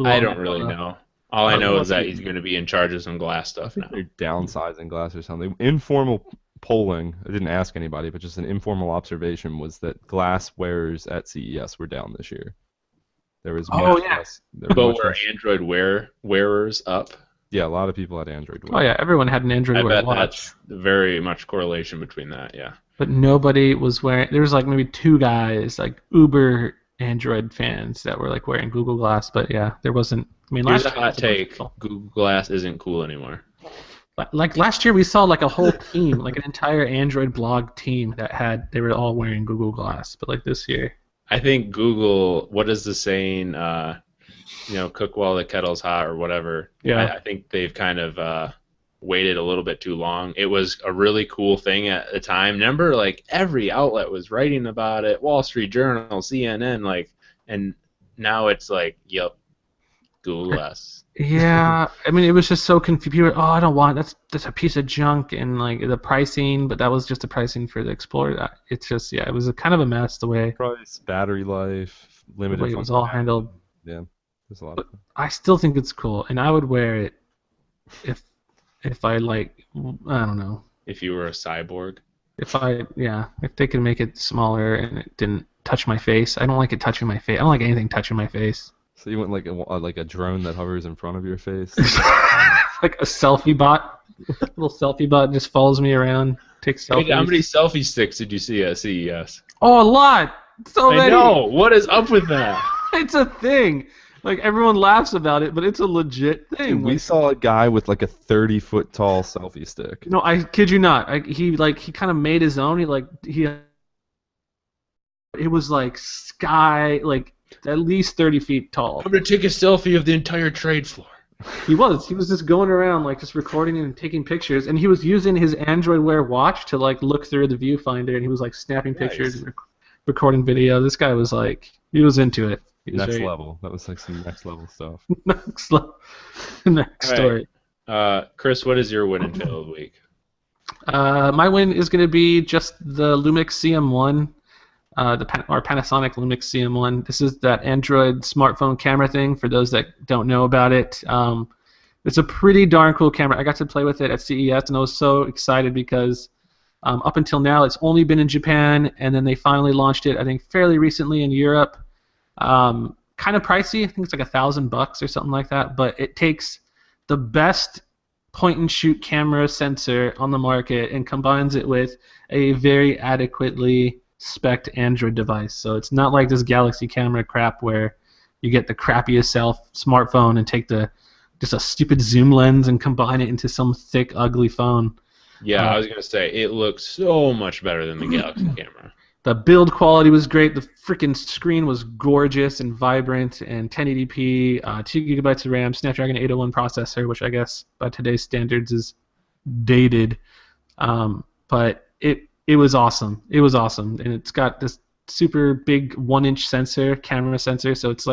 I don't really know. All I know is that he's going to be in charge of some glass stuff now. They're downsizing Glass or something. Informal polling. I didn't ask anybody, but just an informal observation was that Glass wearers at CES were down this year. There was much less. But were Android wearers up? Yeah, a lot of people had Android Wear. Oh yeah, everyone had an Android Wear watch. That's very much correlation between that. Yeah. But nobody was wearing. There was like maybe 2 guys, like uber Android fans, that were like wearing Google Glass. But yeah, there wasn't. I mean, here's a hot take: Google Glass isn't cool anymore. Like last year, we saw like a whole team, like an entire Android blog team they were all wearing Google Glass. But like this year, I think Google. What is the saying? Cook while the kettle's hot or whatever. Yeah. I think they've kind of waited a little bit too long. It was a really cool thing at the time. Remember, like every outlet was writing about it. Wall Street Journal, CNN, like, and now it's like, yep, Google Glass. Yeah, I mean, it was just so confusing. Oh, I don't want that's a piece of junk, and like the pricing, but that was just the pricing for the Explorer. It's just it was kind of a mess the way. Price, battery life, limited. The way it was all handled. Yeah, there's a lot. I still think it's cool, and I would wear it if I like. I don't know. If you were a cyborg. If they could make it smaller and it didn't touch my face. I don't like it touching my face. I don't like anything touching my face. So you want like a drone that hovers in front of your face? Like a selfie bot. A little selfie bot just follows me around, takes selfies. Hey, how many selfie sticks did you see at CES? Oh, a lot. So many. I know. What is up with that? It's a thing. Like everyone laughs about it, but it's a legit thing. Dude, we saw a guy with like a 30-foot tall selfie stick. No, I kid you not. He kind of made his own. It was like sky, like at least 30 feet tall. I'm gonna take a selfie of the entire trade floor. He was just going around like just recording and taking pictures, and he was using his Android Wear watch to like look through the viewfinder, and he was like snapping pictures and recording video. This guy was like, he was into it. Next level. That was like some next level stuff. Next story. Chris, what is your win and fail of the week? My win is going to be just the Lumix CM1, our Panasonic Lumix CM1. This is that Android smartphone camera thing. For those that don't know about it, it's a pretty darn cool camera. I got to play with it at CES, and I was so excited because up until now it's only been in Japan, and then they finally launched it, I think, fairly recently in Europe. Kind of pricey. I think it's like $1,000 or something like that. But it takes the best point-and-shoot camera sensor on the market and combines it with a very adequately spec'd Android device. So it's not like this Galaxy camera crap where you get the crappiest smartphone and take just a stupid zoom lens and combine it into some thick, ugly phone. Yeah, I was gonna say it looks so much better than the Galaxy camera. The build quality was great. The freaking screen was gorgeous and vibrant, and 1080p, 2 gigabytes of RAM, Snapdragon 801 processor, which I guess by today's standards is dated. But it was awesome. It was awesome, and it's got this super big 1-inch camera sensor. So it's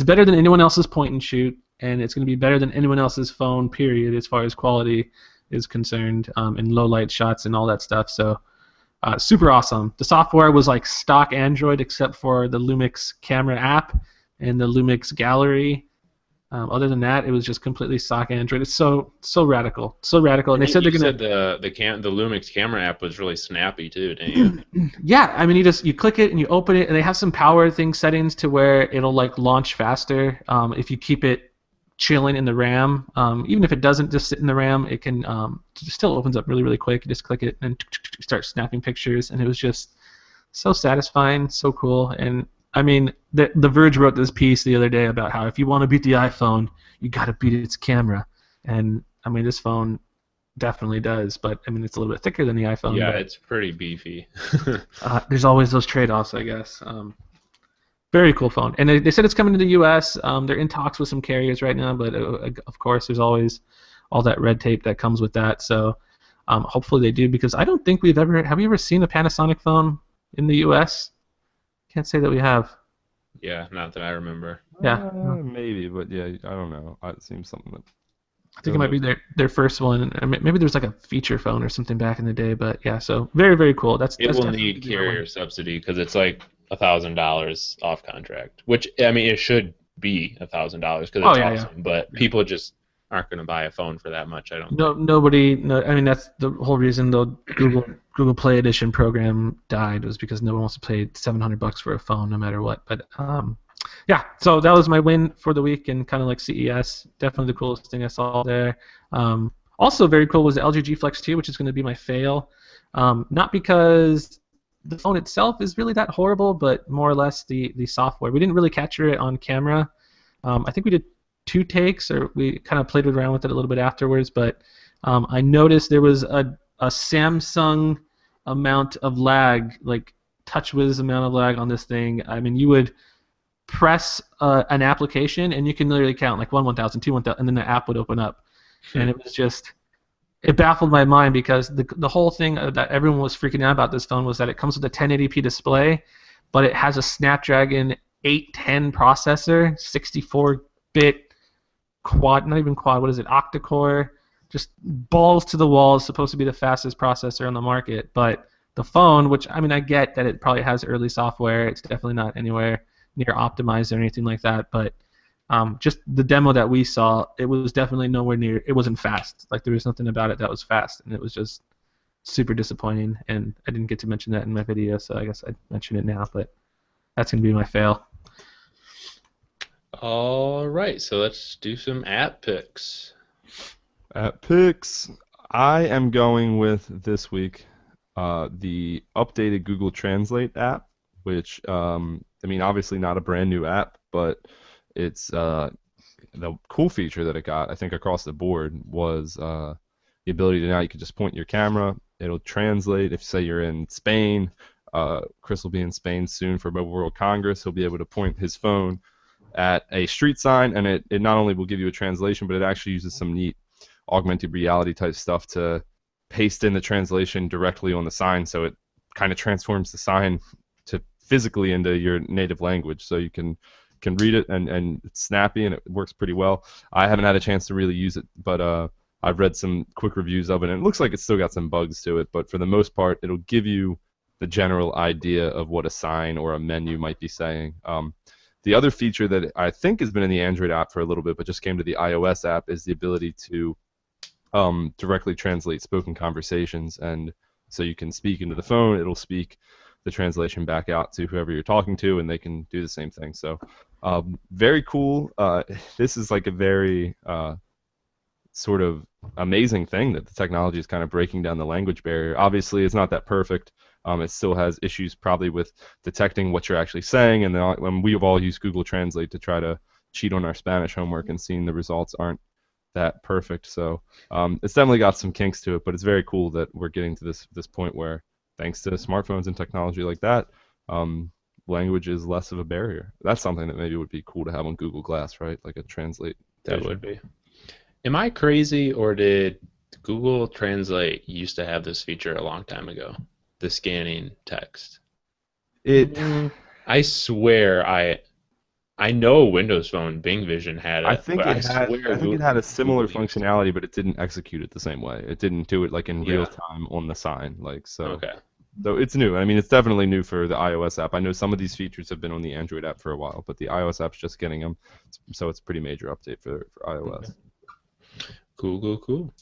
better than anyone else's point and shoot, and it's going to be better than anyone else's phone. Period, as far as quality is concerned, in low light shots and all that stuff. So. Super awesome. The software was like stock Android except for the Lumix camera app and the Lumix gallery Other than that, it was just completely stock Android. It's so radical, so radical. And they said they're gonna. You said the Lumix camera app was really snappy too, didn't you? Yeah, I mean, you click it and you open it, and they have some power settings to where it'll like launch faster if you keep it chilling in the RAM. Even if it doesn't just sit in the RAM, it can it still opens up really quick. You just click it and start snapping pictures, and it was just so satisfying, so cool. And I mean, the Verge wrote this piece the other day about how if you want to beat the iPhone, you got to beat its camera. And I mean, this phone definitely does, but I mean, it's a little bit thicker than the iPhone. Yeah, but, it's pretty beefy. There's always those trade-offs, I guess. Very cool phone. And they said it's coming to the U.S. They're in talks with some carriers right now, but of course, there's always all that red tape that comes with that. So hopefully they do, because I don't think have we ever seen a Panasonic phone in the U.S.? Can't say that we have. Yeah, not that I remember. Yeah. Maybe, but yeah, I don't know. It seems something that. I think it might be their first one. Maybe there's like a feature phone or something back in the day, but yeah. So very cool. It will need carrier subsidy because it's like $1,000 off contract, which I mean it should be $1,000 because it's awesome. Yeah. But people just aren't going to buy a phone for that much. I don't. Nobody. I mean that's the whole reason the Google Play Edition program died, was because no one wants to pay $700 for a phone no matter what. But yeah, so that was my win for the week, and kind of like CES, definitely the coolest thing I saw there. Also very cool was the LG G Flex 2, which is going to be my fail. Not because the phone itself is really that horrible, but more or less the software. We didn't really capture it on camera. I think we did 2 takes, or we kind of played around with it a little bit afterwards, but I noticed there was a Samsung amount of lag, like TouchWiz amount of lag on this thing. I mean, you would press an application and you can literally count like 1 1,000, 2 1,000, and then the app would open up. And it was just, it baffled my mind, because the whole thing that everyone was freaking out about this phone was that it comes with a 1080p display, but it has a Snapdragon 810 processor, 64-bit quad, not even quad, what is it, octa-core, just balls to the wall, is supposed to be the fastest processor on the market. But the phone, which, I mean, I get that it probably has early software, it's definitely not anywhere near optimized or anything like that, but just the demo that we saw, it was definitely nowhere near, it wasn't fast. Like, there was nothing about it that was fast, and it was just super disappointing, and I didn't get to mention that in my video, so I guess I'd mention it now, but that's going to be my fail. All right, so let's do some app picks. App picks. I am going with, this week, the updated Google Translate app, which, I mean, obviously not a brand new app, but it's the cool feature that it got, I think, across the board was the ability to now you can just point your camera, it'll translate. If, say, you're in Spain, Chris will be in Spain soon for Mobile World Congress, he'll be able to point his phone at a street sign, and it not only will give you a translation, but it actually uses some neat augmented reality type stuff to paste in the translation directly on the sign, so it kind of transforms the sign to physically into your native language, so you can read it, and it's snappy and it works pretty well. I haven't had a chance to really use it, but I've read some quick reviews of it, and it looks like it's still got some bugs to it, but for the most part, it'll give you the general idea of what a sign or a menu might be saying. The other feature that I think has been in the Android app for a little bit, but just came to the iOS app, is the ability to directly translate spoken conversations, and so you can speak into the phone, it'll speak the translation back out to whoever you're talking to, and they can do the same thing. So very cool. This is like a very sort of amazing thing that the technology is kind of breaking down the language barrier. Obviously, it's not that perfect. It still has issues probably with detecting what you're actually saying, and when we've all used Google Translate to try to cheat on our Spanish homework, and seeing the results aren't that perfect. So it's definitely got some kinks to it, but it's very cool that we're getting to this point where, thanks to smartphones and technology like that, language is less of a barrier. That's something that maybe would be cool to have on Google Glass, right? Like a translate. That would be. Am I crazy, or did Google Translate used to have this feature a long time ago? The scanning text. I swear I know Windows Phone Bing Vision had it. I think it had a similar functionality, but it didn't execute it the same way. It didn't do it like in real time on the sign, like so. Okay. So it's new. I mean, it's definitely new for the iOS app. I know some of these features have been on the Android app for a while, but the iOS app's just getting them. So it's a pretty major update for iOS. Cool.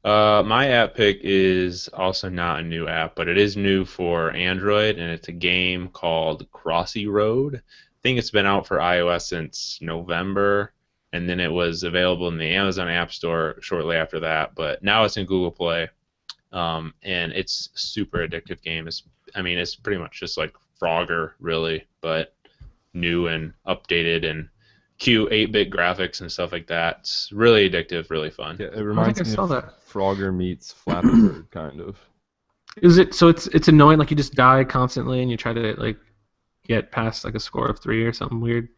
My app pick is also not a new app, but it is new for Android, and it's a game called Crossy Road. I think it's been out for iOS since November, and then it was available in the Amazon App Store shortly after that, but now it's in Google Play. And it's a super addictive game. It's pretty much just like Frogger, really, but new and updated and cute 8-bit graphics and stuff like that. It's really addictive, really fun. Yeah, it reminds me of that. Frogger meets Flappy Bird, kind of. Is it so? It's annoying. Like you just die constantly, and you try to like get past like a score of 3 or something weird.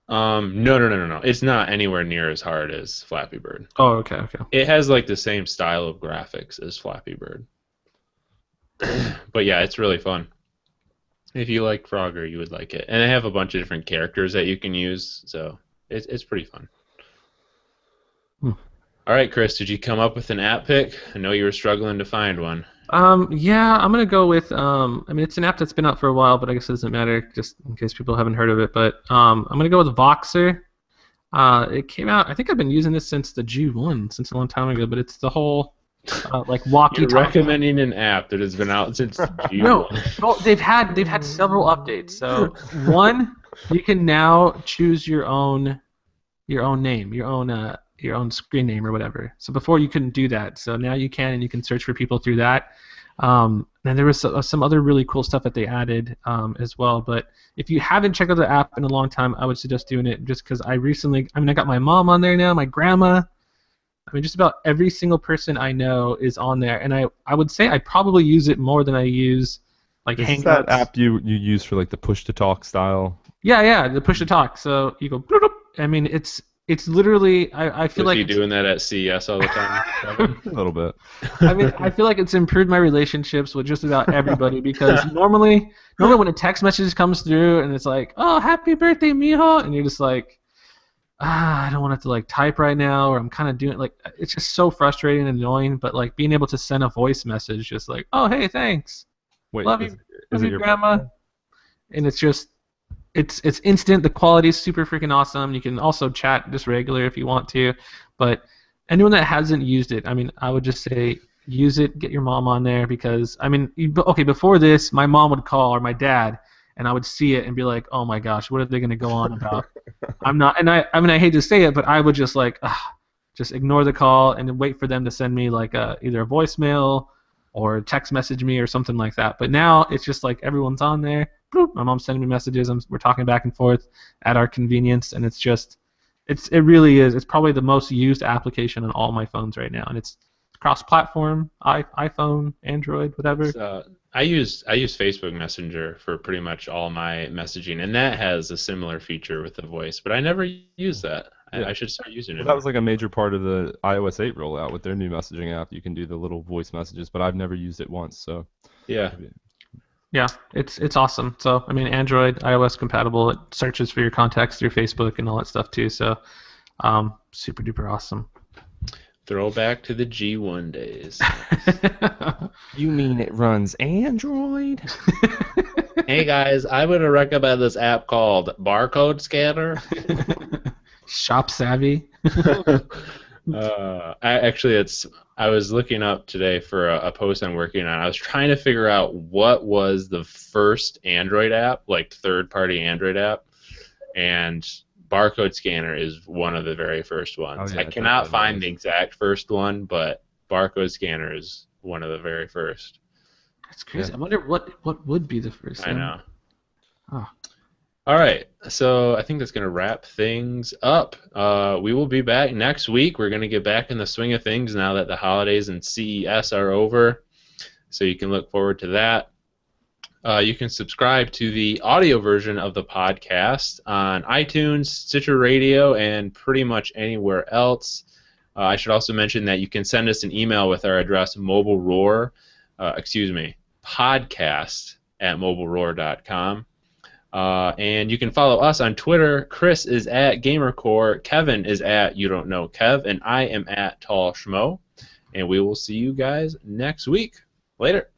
No. It's not anywhere near as hard as Flappy Bird. Oh, okay. It has like the same style of graphics as Flappy Bird. But yeah, it's really fun. If you like Frogger, you would like it. And they have a bunch of different characters that you can use, so it's pretty fun. All right, Chris, did you come up with an app pick? I know you were struggling to find one. Yeah, I'm gonna go with it's an app that's been out for a while, but I guess it doesn't matter just in case people haven't heard of it. But I'm gonna go with Voxer. It came out. I think I've been using this since the G1, since a long time ago. But it's the whole like walkie-talkie. You're recommending an app that has been out since G1. No, well, they've had several updates. So one, you can now choose your own name, your own screen name or whatever. So before you couldn't do that. So now you can, and you can search for people through that. And there was some other really cool stuff that they added as well. But if you haven't checked out the app in a long time, I would suggest doing it just because I got my mom on there now, my grandma. Just about every single person I know is on there. And I would say I probably use it more than I use like Hangouts. Is that app you use for like the push-to-talk style? Yeah, the push-to-talk. So you go, bloop, bloop. It's literally, I feel like... Was he doing that at CES all the time? A little bit. I feel like it's improved my relationships with just about everybody because normally when a text message comes through and it's like, oh, happy birthday, mijo, and you're just like, I don't want to have to like type right now, or I'm kind of doing like, it's just so frustrating and annoying, but like being able to send a voice message just like, oh, hey, thanks. Wait, love is you, it your grandma? And it's just... It's instant. The quality is super freaking awesome. You can also chat just regular if you want to, but anyone that hasn't used it, I would just say use it. Get your mom on there because before this, my mom would call or my dad, and I would see it and be like, oh my gosh, what are they going to go on about? I hate to say it, but I would just like just ignore the call and wait for them to send me like either a voicemail or text message me or something like that. But now it's just like everyone's on there. My mom's sending me messages. We're talking back and forth at our convenience, and it really is. It's probably the most used application on all my phones right now, and it's cross-platform, iPhone, Android, whatever. I use Facebook Messenger for pretty much all my messaging, and that has a similar feature with the voice, but I never use that. Yeah. I should start using it. That was like a major part of the iOS 8 rollout with their new messaging app. You can do the little voice messages, but I've never used it once. So yeah. Yeah, it's awesome. So, Android, iOS compatible. It searches for your contacts through Facebook and all that stuff too. So, super duper awesome. Throwback to the G1 days. You mean it runs Android? Hey guys, I would recommend this app called Barcode Scanner. Shop Savvy. I was looking up today for a post I'm working on. I was trying to figure out what was the first Android app, like third-party Android app, and Barcode Scanner is one of the very first ones. Oh, yeah, I cannot find the exact first one, but Barcode Scanner is one of the very first. That's crazy. Yeah. I wonder what would be the first one. I know. Oh. All right, so I think that's going to wrap things up. We will be back next week. We're going to get back in the swing of things now that the holidays and CES are over, so you can look forward to that. You can subscribe to the audio version of the podcast on iTunes, Stitcher Radio, and pretty much anywhere else. I should also mention that you can send us an email with our address, podcast@mobileroar.com. And you can follow us on Twitter. Chris is at GamerCore, Kevin is at You Don't Know Kev, and I am at Tall Schmo. And we will see you guys next week. Later.